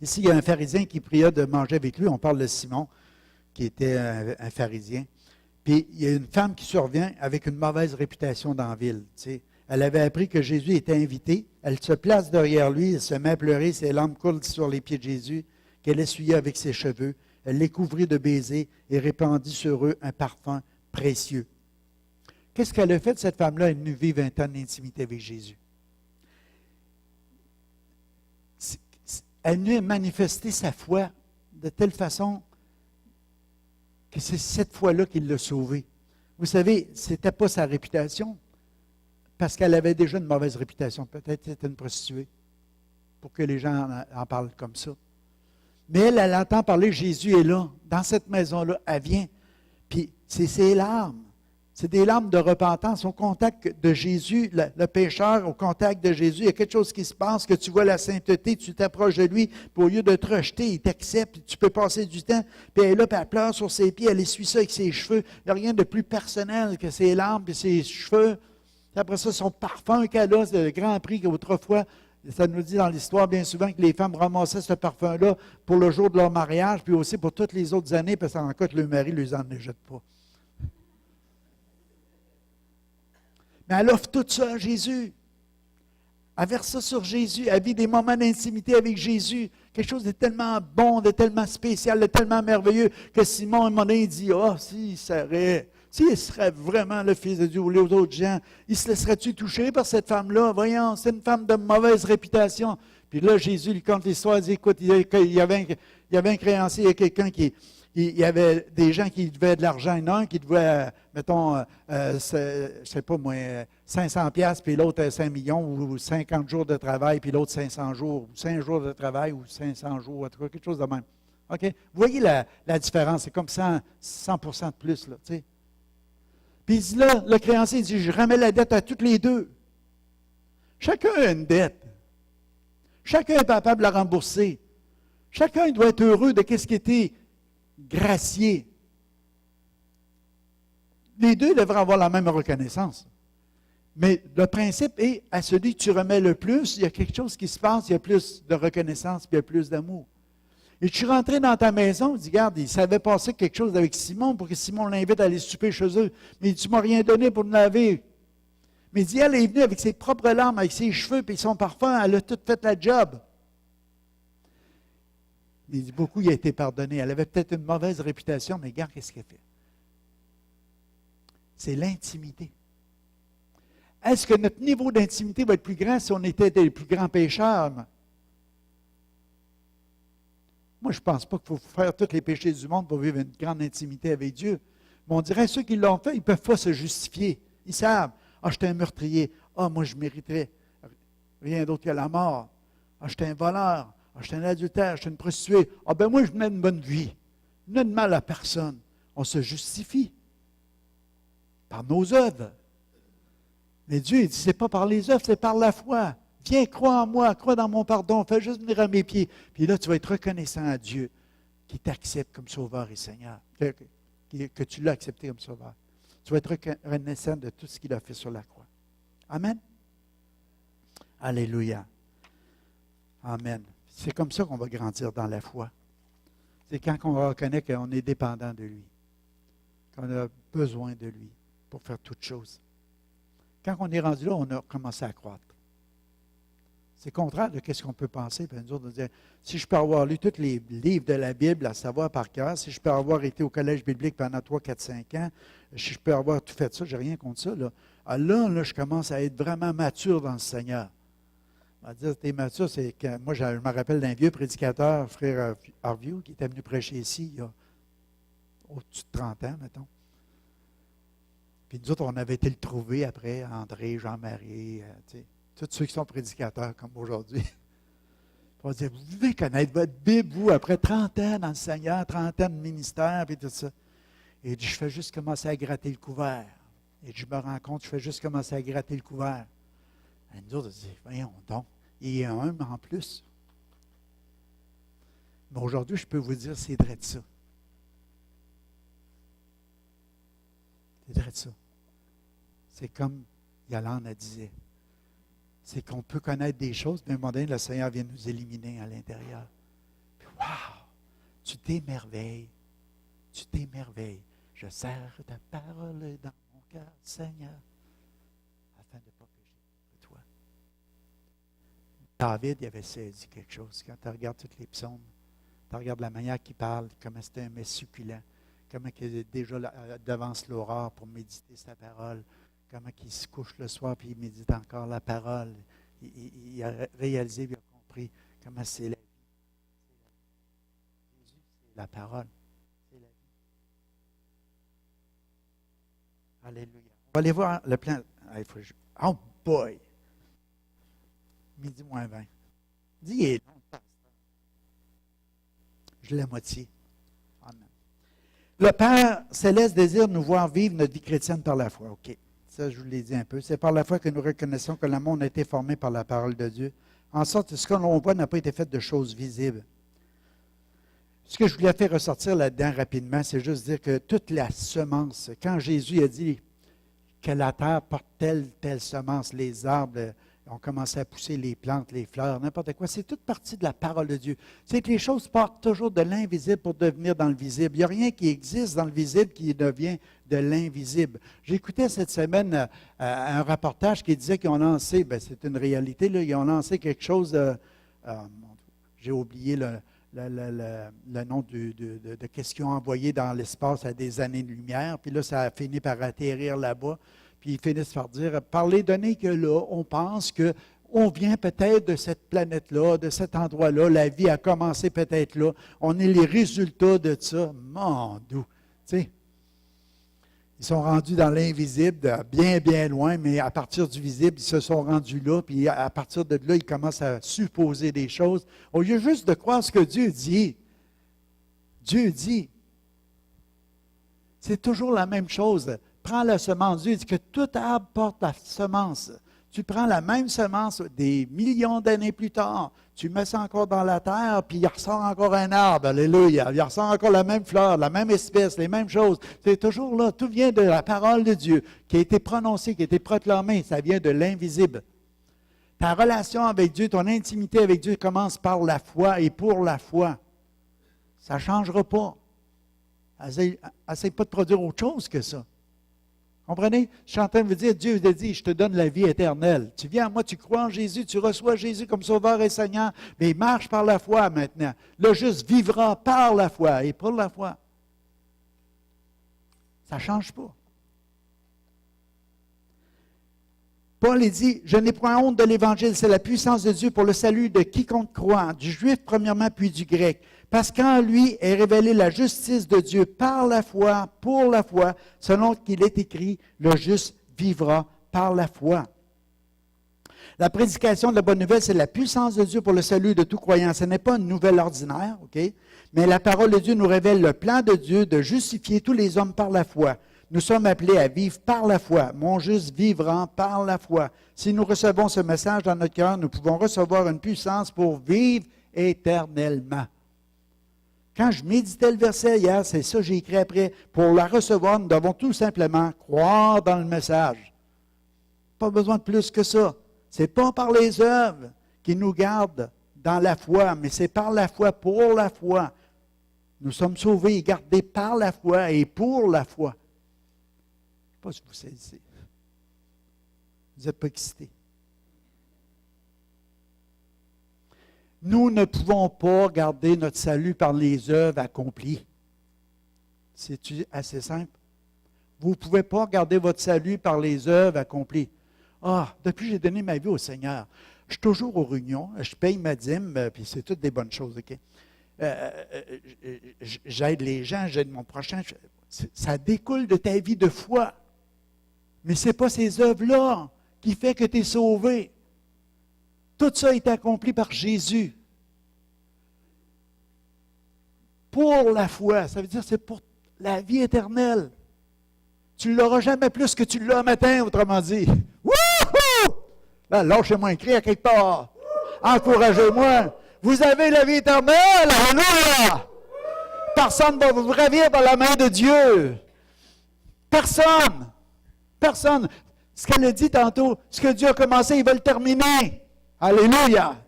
Ici, il y a un pharisien qui pria de manger avec lui. On parle de Simon, qui était un pharisien. Puis, il y a une femme qui survient avec une mauvaise réputation dans la ville. Tu sais. Elle avait appris que Jésus était invité. Elle se place derrière lui, elle se met à pleurer, ses larmes coulent sur les pieds de Jésus, qu'elle essuya avec ses cheveux. Elle les couvrit de baisers et répandit sur eux un parfum précieux. Qu'est-ce qu'elle a fait, cette femme-là? Elle nous vit 20 ans d'intimité avec Jésus. Elle nous a manifesté sa foi de telle façon que c'est cette fois-là qu'il l'a sauvée. Vous savez, ce n'était pas sa réputation, parce qu'elle avait déjà une mauvaise réputation. Peut-être c'était une prostituée, pour que les gens en parlent comme ça. Mais elle entend parler, Jésus est là, dans cette maison-là, elle vient. Puis c'est ses larmes. C'est des larmes de repentance. Au contact de Jésus, le pécheur, au contact de Jésus, il y a quelque chose qui se passe, que tu vois la sainteté, tu t'approches de lui, puis au lieu de te rejeter, il t'accepte, tu peux passer du temps, puis elle est là, puis elle pleure sur ses pieds, elle essuie ça avec ses cheveux. Il n'y a rien de plus personnel que ses larmes et ses cheveux. Puis après ça, son parfum qu'elle a, c'est le grand prix qu'autrefois, ça nous dit dans l'histoire bien souvent que les femmes ramassaient ce parfum-là pour le jour de leur mariage, puis aussi pour toutes les autres années, parce qu'en cas que le mari ne les en jette pas. Mais elle offre tout ça à Jésus. Elle verse ça sur Jésus. Elle vit des moments d'intimité avec Jésus. Quelque chose de tellement bon, de tellement spécial, de tellement merveilleux que Simon, à un moment donné, il dit, « s'il serait vraiment le Fils de Dieu ou les autres gens, il se laisserait-tu toucher par cette femme-là? Voyons, c'est une femme de mauvaise réputation. » Puis là, Jésus lui conte l'histoire, il dit, « Écoute, il y avait un créancier, il y a quelqu'un il y avait des gens qui devaient de l'argent. Il y en a un qui devait, mettons, je ne sais pas moi, 500 piastres, puis l'autre 5 millions, ou 50 jours de travail, puis l'autre 500 jours, ou 5 jours de travail, ou 500 jours, en tout cas, quelque chose de même. OK? Vous voyez la différence, c'est comme 100% de plus, là, tu sais. Puis il dit là, le créancier dit, je remets la dette à toutes les deux. Chacun a une dette. Chacun est capable de la rembourser. Chacun doit être heureux de ce qui était gracié. Les deux devraient avoir la même reconnaissance. Mais le principe est, à celui que tu remets le plus, il y a quelque chose qui se passe, il y a plus de reconnaissance, puis il y a plus d'amour. Et je suis rentré dans ta maison, il dit, regarde, il savait passer quelque chose avec Simon pour que Simon l'invite à aller souper chez eux. Mais il dit, tu ne m'as rien donné pour me laver. Mais il dit, elle est venue avec ses propres larmes, avec ses cheveux, puis son parfum, elle a tout fait la job. Il dit, beaucoup, il a été pardonné. Elle avait peut-être une mauvaise réputation, mais regarde qu'est-ce qu'elle fait. C'est l'intimité. Est-ce que notre niveau d'intimité va être plus grand si on était des plus grands pécheurs? Moi, je ne pense pas qu'il faut faire tous les péchés du monde pour vivre une grande intimité avec Dieu. Mais on dirait ceux qui l'ont fait, ils ne peuvent pas se justifier. Ils savent, j'étais un meurtrier. Moi, je mériterais rien d'autre que la mort. J'étais un voleur. J'étais un adultère, j'étais une prostituée. Moi, je menais une bonne vie. Je menais de mal à personne. On se justifie par nos œuvres. Mais Dieu, il dit, ce n'est pas par les œuvres, c'est par la foi. Viens, crois en moi, crois dans mon pardon, fais juste venir à mes pieds. Puis là, tu vas être reconnaissant à Dieu qui t'accepte comme sauveur et Seigneur, que tu l'as accepté comme sauveur. Tu vas être reconnaissant de tout ce qu'il a fait sur la croix. Amen. Alléluia. Amen. C'est comme ça qu'on va grandir dans la foi. C'est quand on reconnaît qu'on est dépendant de lui, qu'on a besoin de lui pour faire toutes choses. Quand on est rendu là, on a commencé à croître. C'est contraire de ce qu'on peut penser. Puis nous autres, on dit, si je peux avoir lu tous les livres de la Bible à savoir par cœur, si je peux avoir été au collège biblique pendant 3, 4, 5 ans, si je peux avoir tout fait ça, je n'ai rien contre ça. Là, je commence à être vraiment mature dans le Seigneur. On va dire, tu es mature, c'est que moi, je me rappelle d'un vieux prédicateur, frère Harview, qui était venu prêcher ici il y a au-dessus de 30 ans, mettons. Puis nous autres, on avait été le trouver après, André, Jean-Marie, tous ceux qui sont prédicateurs comme aujourd'hui. On va dire, vous devez connaître votre Bible, vous, après 30 ans dans le Seigneur, 30 ans de ministère, et tout ça. Et il dit, je fais juste commencer à gratter le couvert. Et je me rends compte, je fais juste commencer à gratter le couvert. Et nous autres, on dit, voyons donc, il y a un en plus. Mais aujourd'hui, je peux vous dire, c'est vrai de ça. C'est vrai de ça. C'est comme Yolande disait. C'est qu'on peut connaître des choses, mais à un moment donné, le Seigneur vient nous éliminer à l'intérieur. Puis, wow! Tu t'émerveilles. Tu t'émerveilles. Je serre ta parole dans mon cœur, Seigneur, afin de ne pas pécher contre toi. David, il avait saisi quelque chose. Quand tu regardes tous les psaumes, tu regardes la manière qu'il parle, comment c'était un mets succulent, comment il est déjà devance l'aurore pour méditer sa parole, comment il se couche le soir et il médite encore la parole. Il a réalisé, il a compris comment c'est la vie. Jésus, c'est la parole. C'est la vie. Alléluia. On va aller voir le plan. Oh boy! Midi moins 20. Dis, il est long. Je l'ai à moitié. Amen. Le Père céleste désire nous voir vivre notre vie chrétienne par la foi. OK. Ça, je vous l'ai dit un peu. C'est par la foi que nous reconnaissons que le monde a été formé par la parole de Dieu. En sorte que ce que l'on voit n'a pas été fait de choses visibles. Ce que je voulais faire ressortir là-dedans rapidement, c'est juste dire que toute la semence, quand Jésus a dit que la terre porte telle semence, les arbres ont commencé à pousser, les plantes, les fleurs, n'importe quoi, c'est toute partie de la parole de Dieu. C'est que les choses partent toujours de l'invisible pour devenir dans le visible. Il n'y a rien qui existe dans le visible qui devient de l'invisible. J'écoutais cette semaine un reportage qui disait qu'ils ont lancé, c'est une réalité, là, ils ont lancé quelque chose, j'ai oublié le nom de qu'est-ce qu'ils ont envoyé dans l'espace à des années-lumière, puis là, ça a fini par atterrir là-bas. Puis ils finissent par dire, par les données que là, on pense qu'on vient peut-être de cette planète-là, de cet endroit-là, la vie a commencé peut-être là, on est les résultats de ça. Mon Dieu! Tu sais, ils sont rendus dans l'invisible, bien, bien loin, mais à partir du visible, ils se sont rendus là, puis à partir de là, ils commencent à supposer des choses. Au lieu juste de croire ce que Dieu dit, c'est toujours la même chose. Prends la semence. Dieu dit que tout arbre porte la semence. Tu prends la même semence des millions d'années plus tard, tu mets ça encore dans la terre, puis il ressort encore un arbre. Alléluia. Il ressort encore la même fleur, la même espèce, les mêmes choses. C'est toujours là. Tout vient de la parole de Dieu qui a été prononcée, qui a été proclamée. Ça vient de l'invisible. Ta relation avec Dieu, ton intimité avec Dieu commence par la foi et pour la foi. Ça ne changera pas. Essaye pas de produire autre chose que ça. Comprenez? Je suis en train de vous dire, Dieu te dit, je te donne la vie éternelle. Tu viens à moi, tu crois en Jésus, tu reçois Jésus comme Sauveur et Seigneur, mais il marche par la foi maintenant. Le juste vivra par la foi et pour la foi. Ça ne change pas. Paul dit, je n'ai point honte de l'Évangile, c'est la puissance de Dieu pour le salut de quiconque croit, du juif premièrement, puis du grec. Parce qu'en lui est révélée la justice de Dieu par la foi, pour la foi, selon qu'il est écrit, le juste vivra par la foi. La prédication de la bonne nouvelle, c'est la puissance de Dieu pour le salut de tout croyant. Ce n'est pas une nouvelle ordinaire, OK? Mais la parole de Dieu nous révèle le plan de Dieu de justifier tous les hommes par la foi. Nous sommes appelés à vivre par la foi. Mon juste vivra par la foi. Si nous recevons ce message dans notre cœur, nous pouvons recevoir une puissance pour vivre éternellement. Quand je méditais le verset hier, c'est ça que j'ai écrit après. Pour la recevoir, nous devons tout simplement croire dans le message. Pas besoin de plus que ça. Ce n'est pas par les œuvres qui nous gardent dans la foi, mais c'est par la foi, pour la foi. Nous sommes sauvés et gardés par la foi et pour la foi. Je ne sais pas si vous saisissez. Vous n'êtes pas excités. Nous ne pouvons pas garder notre salut par les œuvres accomplies. C'est assez simple. Vous ne pouvez pas garder votre salut par les œuvres accomplies. Depuis que j'ai donné ma vie au Seigneur, je suis toujours aux réunions, je paye ma dîme, puis c'est toutes des bonnes choses, OK? J'aide les gens, j'aide mon prochain. Ça découle de ta vie de foi. Mais ce n'est pas ces œuvres-là qui font que tu es sauvé. Tout ça est accompli par Jésus. pour la foi. Ça veut dire c'est pour la vie éternelle. Tu ne l'auras jamais plus que tu l'as un matin, autrement dit. Wouhou! Là, lâchez-moi un cri à quelque part. Encouragez-moi. Vous avez la vie éternelle. Alléluia! Personne ne va vous ravir dans la main de Dieu. Personne. Personne. Ce qu'elle a dit tantôt, ce que Dieu a commencé, il va le terminer. Alléluia.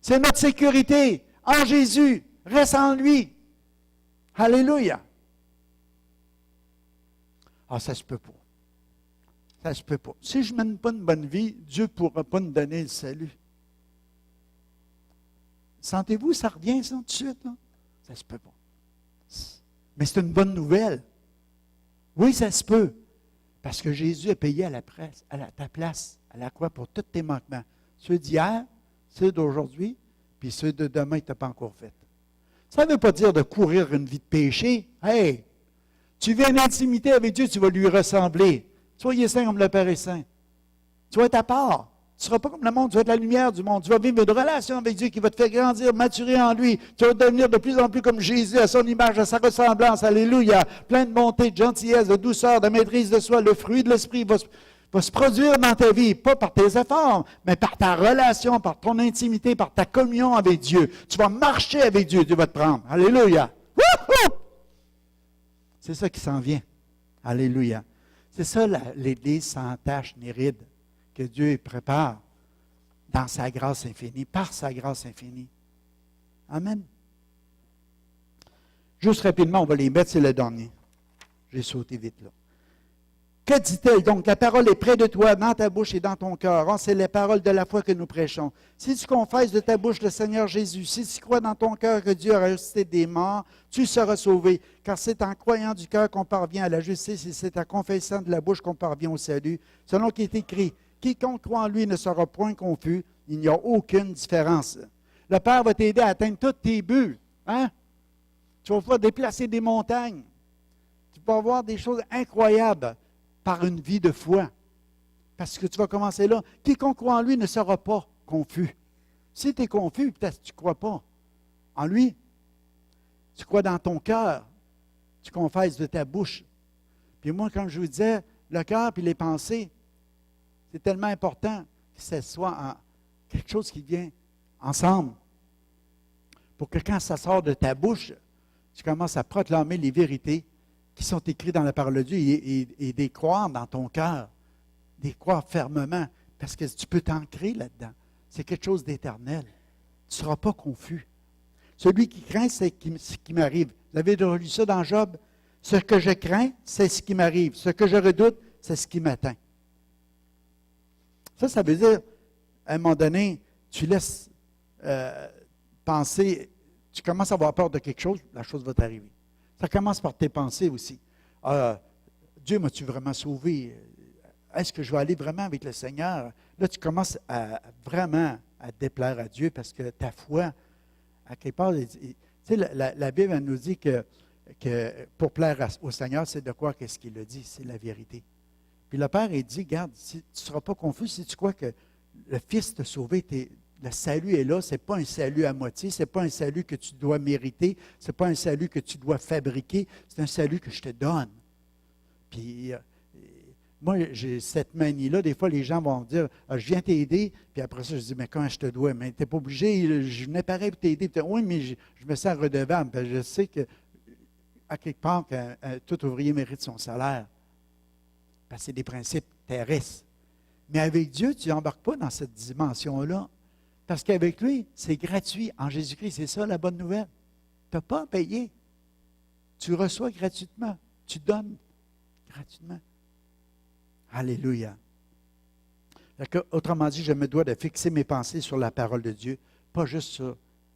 C'est notre sécurité en Jésus. Reste en lui. Alléluia. Ah, ça se peut pas. Ça se peut pas. Si je ne mène pas une bonne vie, Dieu ne pourra pas nous donner le salut. Sentez-vous, ça revient ça tout de suite, là? Ça se peut pas. Mais c'est une bonne nouvelle. Oui, ça se peut. Parce que Jésus a payé ta place, à la croix, pour tous tes manquements. Ceux d'hier, ceux d'aujourd'hui, puis ceux de demain que tu n'as pas encore fait. Ça ne veut pas dire de courir une vie de péché. Hey, tu viens en intimité avec Dieu, tu vas lui ressembler. Soyez saint comme le Père est saint. Tu vas être à part. Tu ne seras pas comme le monde, tu vas être la lumière du monde. Tu vas vivre une relation avec Dieu qui va te faire grandir, maturer en lui. Tu vas devenir de plus en plus comme Jésus, à son image, à sa ressemblance. Alléluia. Plein de bonté, de gentillesse, de douceur, de maîtrise de soi. Le fruit de l'esprit va se produire dans ta vie, pas par tes efforts, mais par ta relation, par ton intimité, par ta communion avec Dieu. Tu vas marcher avec Dieu, Dieu va te prendre. Alléluia. Wouhou! C'est ça qui s'en vient. Alléluia. C'est ça l'Église sans tache ni ride que Dieu prépare dans sa grâce infinie, par sa grâce infinie. Amen. Juste rapidement, on va les mettre, c'est le dernier. J'ai sauté vite là. Que dit-elle donc? La parole est près de toi, dans ta bouche et dans ton cœur. Oh, c'est les paroles de la foi que nous prêchons. Si tu confesses de ta bouche le Seigneur Jésus, si tu crois dans ton cœur que Dieu a ressuscité des morts, tu seras sauvé. Car c'est en croyant du cœur qu'on parvient à la justice et c'est en confessant de la bouche qu'on parvient au salut. Selon qu'il est écrit, quiconque croit en lui ne sera point confus. Il n'y a aucune différence. Le Père va t'aider à atteindre tous tes buts. Hein? Tu vas pouvoir déplacer des montagnes. Tu vas avoir des choses incroyables par une vie de foi. Parce que tu vas commencer là. Quiconque croit en lui ne sera pas confus. Si tu es confus, peut-être que tu ne crois pas en lui. Tu crois dans ton cœur. Tu confesses de ta bouche. Puis moi, comme je vous disais, le cœur et les pensées, c'est tellement important que ce soit quelque chose qui vient ensemble. Pour que quand ça sort de ta bouche, tu commences à proclamer les vérités qui sont écrites dans la parole de Dieu et des croire dans ton cœur, des croire fermement, parce que tu peux t'ancrer là-dedans. C'est quelque chose d'éternel. Tu ne seras pas confus. Celui qui craint, c'est ce qui m'arrive. Vous avez lu ça dans Job? Ce que je crains, c'est ce qui m'arrive. Ce que je redoute, c'est ce qui m'atteint. Ça veut dire, à un moment donné, tu laisses penser, tu commences à avoir peur de quelque chose, la chose va t'arriver. Ça commence par tes pensées aussi. Dieu m'as-tu vraiment sauvé? Est-ce que je vais aller vraiment avec le Seigneur? Là, tu commences vraiment à te déplaire à Dieu parce que ta foi, à quelque part, tu sais, la Bible elle nous dit que pour plaire au Seigneur, c'est de croire qu'est-ce qu'il a dit, c'est la vérité. Puis le Père, il dit, regarde, si tu ne seras pas confus, si tu crois que le Fils t'a sauvé, le salut est là, ce n'est pas un salut à moitié, ce n'est pas un salut que tu dois mériter, ce n'est pas un salut que tu dois fabriquer, c'est un salut que je te donne. Puis, moi, j'ai cette manie-là, des fois, les gens vont me dire, je viens t'aider, puis après ça, je dis, mais quand je te dois? Mais tu n'es pas obligé, je venais pareil pour t'aider. Oui, mais je me sens redevable, parce que je sais que, à quelque part, que tout ouvrier mérite son salaire. Parce que c'est des principes terrestres. Mais avec Dieu, tu n'embarques pas dans cette dimension-là. Parce qu'avec lui, c'est gratuit en Jésus-Christ. C'est ça la bonne nouvelle. Tu n'as pas à payer. Tu reçois gratuitement. Tu donnes gratuitement. Alléluia. Autrement dit, je me dois de fixer mes pensées sur la parole de Dieu. Pas juste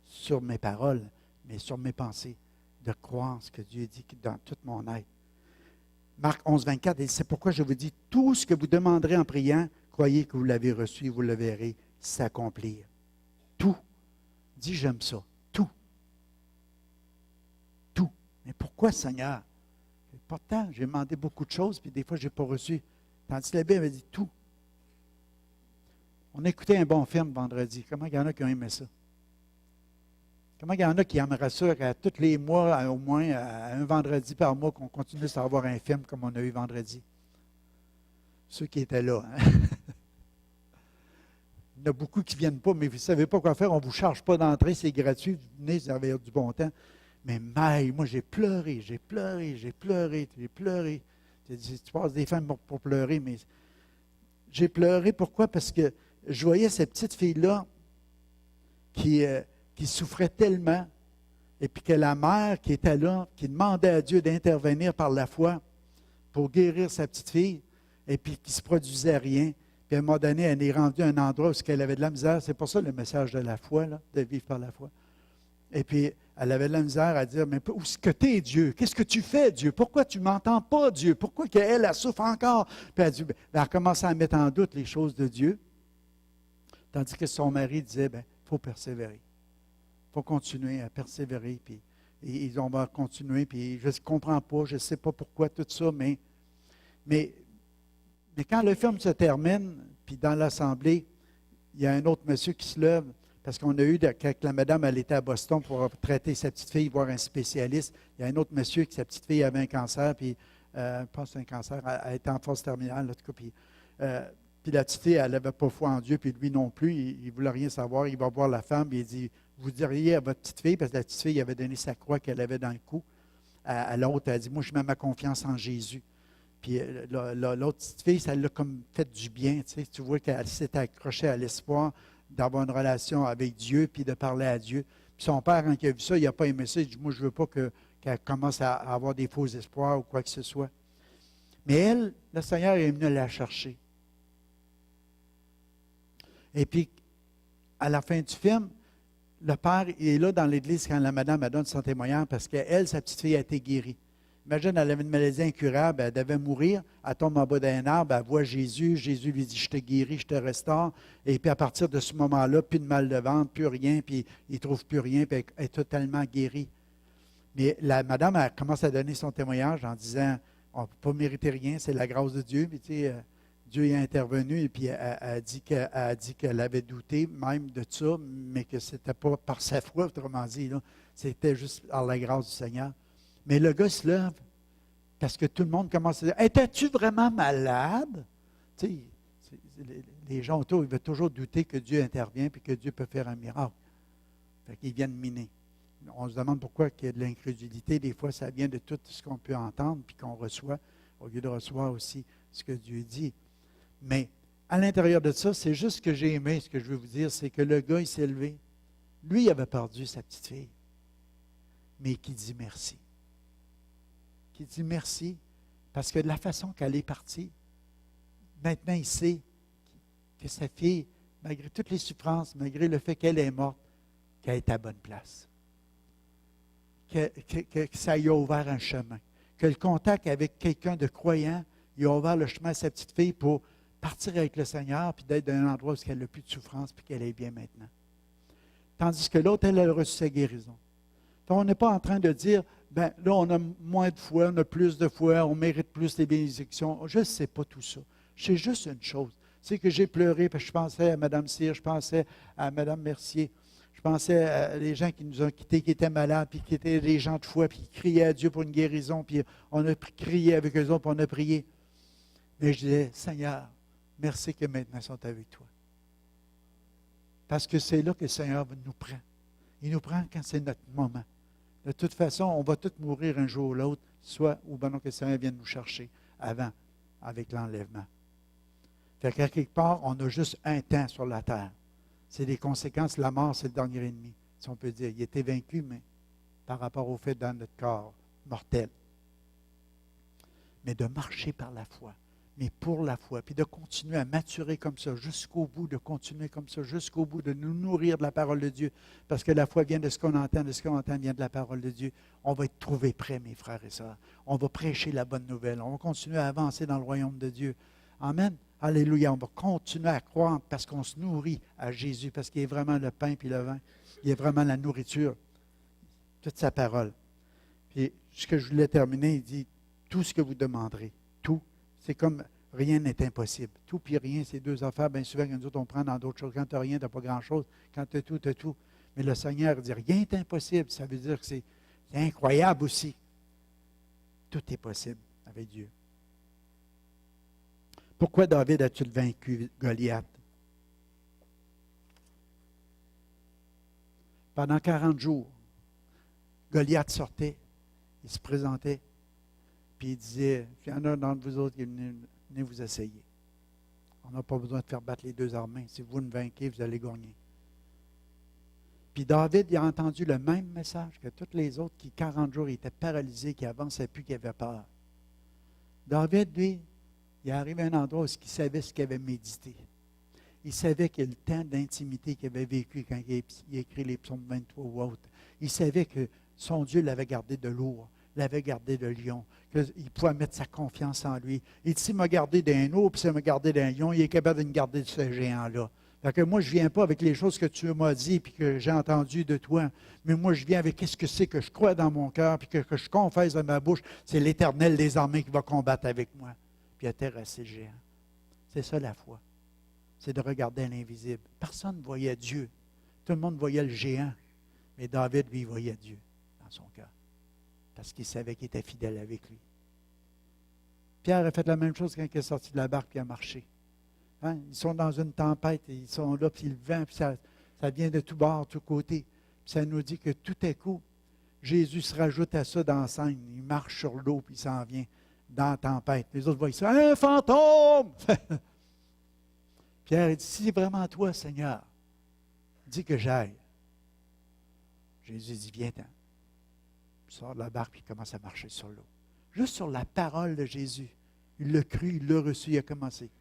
sur mes paroles, mais sur mes pensées. De croire ce que Dieu dit dans toute mon être. Marc 11, 24, et c'est pourquoi je vous dis, tout ce que vous demanderez en priant, croyez que vous l'avez reçu et vous le verrez s'accomplir. Tout. Dis, j'aime ça. Tout. Tout. Mais pourquoi, Seigneur? Pourtant, j'ai demandé beaucoup de choses, puis des fois, je n'ai pas reçu. Tandis que la Bible avait dit tout. On a écouté un bon film vendredi. Comment il y en a qui ont aimé ça? Comment il y en a qui aimeraient ça qu'à tous les mois, au moins à un vendredi par mois, qu'on continue à avoir un film comme on a eu vendredi? Ceux qui étaient là. Hein? Il y en a beaucoup qui ne viennent pas, mais vous ne savez pas quoi faire. On ne vous charge pas d'entrée, c'est gratuit. Vous venez, vous avez du bon temps. Mais Maï, moi j'ai pleuré, j'ai pleuré, j'ai pleuré, j'ai pleuré. Tu passes des fins pour pleurer, mais j'ai pleuré. Pourquoi? Parce que je voyais cette petite fille-là qui souffrait tellement, et puis que la mère qui était là, qui demandait à Dieu d'intervenir par la foi pour guérir sa petite fille, et puis qui ne se produisait rien. Puis à un moment donné, elle est rendue à un endroit où elle avait de la misère. C'est pour ça le message de la foi, là, de vivre par la foi. Et puis, elle avait de la misère à dire, mais où est-ce que tu es, Dieu? Qu'est-ce que tu fais, Dieu? Pourquoi tu ne m'entends pas, Dieu? Pourquoi elle souffre encore? Puis elle a commencé à mettre en doute les choses de Dieu. Tandis que son mari disait, il faut persévérer. Il faut continuer à persévérer. Puis on va continuer. Puis je ne comprends pas, je ne sais pas pourquoi tout ça, mais quand le film se termine, puis dans l'assemblée, il y a un autre monsieur qui se lève, parce qu'on a eu, quand la madame elle était à Boston pour traiter sa petite fille, voir un spécialiste, il y a un autre monsieur qui, sa petite fille avait un cancer, puis je pense que c'est un cancer, elle était en phase terminale, en tout cas, puis la petite fille, elle n'avait pas foi en Dieu, puis lui non plus, il ne voulait rien savoir, il va voir la femme, puis il dit, vous diriez à votre petite fille, parce que la petite fille avait donné sa croix qu'elle avait dans le cou, à l'autre, elle a dit, moi je mets ma confiance en Jésus. Puis l'autre petite fille, ça l'a comme fait du bien. Tu vois qu'elle s'est accrochée à l'espoir d'avoir une relation avec Dieu, puis de parler à Dieu. Puis son père, quand il a vu ça, il n'a pas aimé ça. Il dit, moi, je ne veux pas qu'elle commence à avoir des faux espoirs ou quoi que ce soit. Mais elle, le Seigneur est venu la chercher. Et puis, à la fin du film, le père est là dans l'église quand la madame a donné son témoignage parce qu'elle, sa petite fille, a été guérie. Imagine, elle avait une maladie incurable, elle devait mourir, elle tombe en bas d'un arbre, elle voit Jésus, Jésus lui dit, je te guéris, je te restaure. Et puis à partir de ce moment-là, plus de mal de ventre, plus rien, puis il ne trouve plus rien, puis elle est totalement guérie. Mais la madame, elle commence à donner son témoignage en disant, on ne peut pas mériter rien, c'est la grâce de Dieu. Puis, tu sais, Dieu est intervenu et puis elle a dit qu'elle avait douté même de ça, mais que ce n'était pas par sa foi, autrement dit, là, c'était juste par la grâce du Seigneur. Mais le gars se lève parce que tout le monde commence à dire, étais-tu vraiment malade? Tu sais, les gens autour, ils veulent toujours douter que Dieu intervient et que Dieu peut faire un miracle. Fait qu'ils viennent miner. On se demande pourquoi il y a de l'incrédulité. Des fois, ça vient de tout ce qu'on peut entendre puis qu'on reçoit, au lieu de recevoir aussi ce que Dieu dit. Mais à l'intérieur de ça, c'est juste ce que j'ai aimé, ce que je veux vous dire, c'est que le gars, il s'est levé. Lui, il avait perdu sa petite fille, mais qui dit merci. Qui dit merci parce que de la façon qu'elle est partie, maintenant il sait que sa fille, malgré toutes les souffrances, malgré le fait qu'elle est morte, qu'elle est à bonne place. Que ça lui a ouvert un chemin. Que le contact avec quelqu'un de croyant, il a ouvert le chemin à sa petite fille pour partir avec le Seigneur puis d'être dans un endroit où elle n'a plus de souffrance puis qu'elle est bien maintenant. Tandis que l'autre, elle a reçu sa guérison. Donc, on n'est pas en train de dire, là, on a moins de foi, on a plus de foi, on mérite plus les bénédictions. Je ne sais pas tout ça. Je sais juste une chose. C'est que j'ai pleuré parce que je pensais à Mme Cyr, je pensais à Mme Mercier, je pensais à les gens qui nous ont quittés, qui étaient malades, puis qui étaient des gens de foi, puis qui criaient à Dieu pour une guérison, puis on a crié avec eux autres, puis on a prié. Mais je disais, Seigneur, merci que maintenant ils sont avec toi. Parce que c'est là que le Seigneur nous prend. Il nous prend quand c'est notre moment. De toute façon, on va tous mourir un jour ou l'autre, soit ou bien que le Seigneur vienne nous chercher avant, avec l'enlèvement. Fait qu'à quelque part, on a juste un temps sur la terre. C'est des conséquences. La mort, c'est le dernier ennemi, si on peut dire. Il était vaincu, mais par rapport au fait dans notre corps mortel. Mais de marcher par la foi. Mais pour la foi, puis de continuer à maturer comme ça jusqu'au bout, de continuer comme ça jusqu'au bout, de nous nourrir de la parole de Dieu, parce que la foi vient de ce qu'on entend vient de la parole de Dieu. On va être trouvés prêts, mes frères et sœurs. On va prêcher la bonne nouvelle. On va continuer à avancer dans le royaume de Dieu. Amen. Alléluia. On va continuer à croire parce qu'on se nourrit à Jésus, parce qu'il est vraiment le pain puis le vin. Il est vraiment la nourriture. Toute sa parole. Puis, ce que je voulais terminer, il dit, tout ce que vous demanderez, tout. C'est comme rien n'est impossible. Tout puis rien, c'est deux affaires. Bien souvent, que nous autres, on prend dans d'autres choses. Quand tu n'as rien, tu n'as pas grand-chose. Quand tu as tout, tu as tout. Mais le Seigneur dit, rien n'est impossible. Ça veut dire que c'est incroyable aussi. Tout est possible avec Dieu. Pourquoi David a-t-il vaincu Goliath? Pendant 40 jours, Goliath sortait, il se présentait, puis il disait, il y en a d'entre vous autres qui venez vous essayer. On n'a pas besoin de faire battre les deux armées. Si vous me vainquez, vous allez gagner. Puis David, il a entendu le même message que tous les autres qui, 40 jours, étaient paralysés, qui n'avançaient plus, qui avaient peur. David, lui, il arrive à un endroit où il savait ce qu'il avait médité. Il savait qu'il y a le temps d'intimité qu'il avait vécu quand il a écrit les psaumes 23 ou autres. Il savait que son Dieu l'avait gardé de lourd, l'avait gardé de lion, qu'il pouvait mettre sa confiance en lui. Il dit, s'il m'a gardé d'un ours, puis s'il m'a gardé d'un lion, il est capable de me garder de ce géant-là. Fait que moi, je ne viens pas avec les choses que tu m'as dit et que j'ai entendues de toi, mais moi, je viens avec ce que c'est que je crois dans mon cœur puis que je confesse de ma bouche. C'est l'Éternel des armées qui va combattre avec moi. Puis il a terrassé le géant. C'est ça la foi. C'est de regarder l'invisible. Personne ne voyait Dieu. Tout le monde voyait le géant. Mais David, lui, voyait Dieu dans son cœur. Parce qu'il savait qu'il était fidèle avec lui. Pierre a fait la même chose quand il est sorti de la barque et a marché. Hein? Ils sont dans une tempête, et ils sont là, puis le vent, puis ça vient de tous bords, de tous côtés. Puis ça nous dit que tout à coup, Jésus se rajoute à ça dans la scène. Il marche sur l'eau, puis il s'en vient dans la tempête. Les autres voient ça. Un fantôme! Pierre dit, si c'est vraiment toi, Seigneur, dis que j'aille. Jésus dit, viens-t'en. Il sort de la barque et il commence à marcher sur l'eau. Juste sur la parole de Jésus. Il l'a cru, il l'a reçu, il a commencé.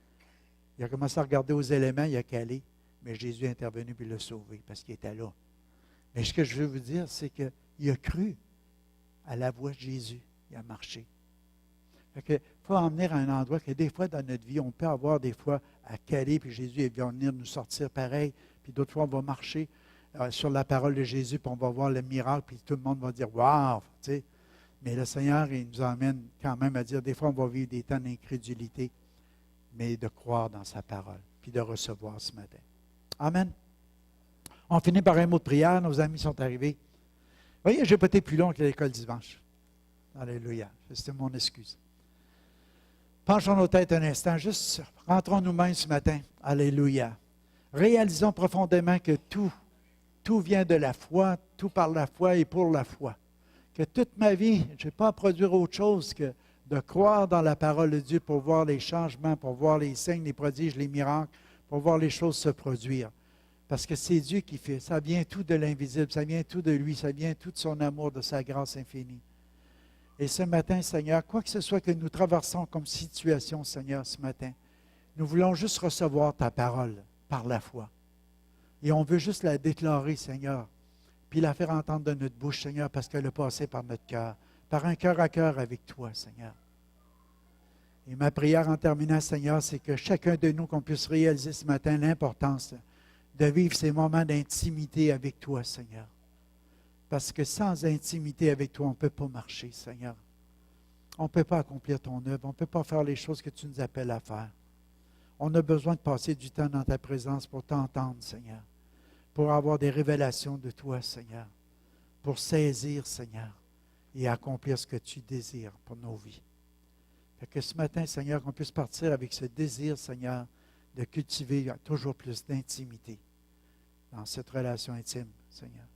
Il a commencé à regarder aux éléments, il a calé, mais Jésus est intervenu et l'a sauvé parce qu'il était là. Mais ce que je veux vous dire, c'est qu'il a cru à la voix de Jésus. Il a marché. Il faut en venir à un endroit que des fois dans notre vie, on peut avoir des fois à caler, puis Jésus va venir nous sortir pareil, puis d'autres fois on va marcher sur la parole de Jésus, puis on va voir le miracle, puis tout le monde va dire « Wow! » Mais le Seigneur, il nous emmène quand même à dire, des fois on va vivre des temps d'incrédulité, mais de croire dans sa parole, puis de recevoir ce matin. Amen. On finit par un mot de prière, nos amis sont arrivés. Vous voyez, je n'ai pas été plus long que l'école dimanche. Alléluia. C'était mon excuse. Penchons nos têtes un instant, juste rentrons nous-mêmes ce matin. Alléluia. Réalisons profondément que tout vient de la foi, tout par la foi et pour la foi. Que toute ma vie, je n'ai pas à produire autre chose que de croire dans la parole de Dieu pour voir les changements, pour voir les signes, les prodiges, les miracles, pour voir les choses se produire. Parce que c'est Dieu qui fait. Ça vient tout de l'invisible, ça vient tout de lui, ça vient tout de son amour, de sa grâce infinie. Et ce matin, Seigneur, quoi que ce soit que nous traversons comme situation, Seigneur, ce matin, nous voulons juste recevoir ta parole par la foi. Et on veut juste la déclarer, Seigneur, puis la faire entendre de notre bouche, Seigneur, parce qu'elle a passé par notre cœur, par un cœur à cœur avec toi, Seigneur. Et ma prière en terminant, Seigneur, c'est que chacun de nous, qu'on puisse réaliser ce matin l'importance de vivre ces moments d'intimité avec toi, Seigneur. Parce que sans intimité avec toi, on ne peut pas marcher, Seigneur. On ne peut pas accomplir ton œuvre. On ne peut pas faire les choses que tu nous appelles à faire. On a besoin de passer du temps dans ta présence pour t'entendre, Seigneur. Pour avoir des révélations de toi, Seigneur. Pour saisir, Seigneur, et accomplir ce que tu désires pour nos vies. Fait que ce matin, Seigneur, qu'on puisse partir avec ce désir, Seigneur, de cultiver toujours plus d'intimité dans cette relation intime, Seigneur,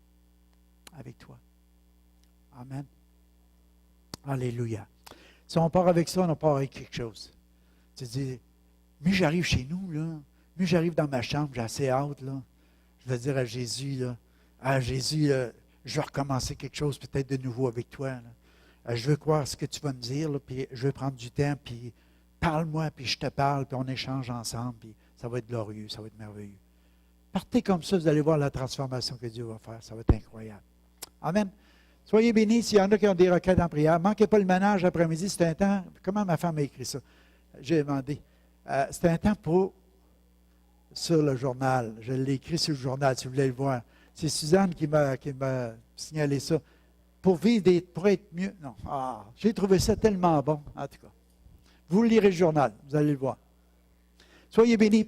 avec toi. Amen. Alléluia. Si on part avec ça, on part avec quelque chose. Tu dis, mais j'arrive chez nous, là. Mais j'arrive dans ma chambre, j'ai assez hâte, là. Je vais dire à Jésus, là, je vais recommencer quelque chose peut-être de nouveau avec toi, là. Je veux croire ce que tu vas me dire, là, puis je veux prendre du temps, puis parle-moi, puis je te parle, puis on échange ensemble, puis ça va être glorieux, ça va être merveilleux. Partez comme ça, vous allez voir la transformation que Dieu va faire. Ça va être incroyable. Amen. Soyez bénis. S'il y en a qui ont des requêtes en prière, manquez pas le ménage l'après-midi. C'est un temps. Comment ma femme a écrit ça? J'ai demandé. C'est un temps pour sur le journal. Je l'ai écrit sur le journal, si vous voulez le voir. C'est Suzanne qui m'a signalé ça. Pour vivre pour être mieux. Non. J'ai trouvé ça tellement bon, en tout cas. Vous lirez le journal, vous allez le voir. Soyez bénis.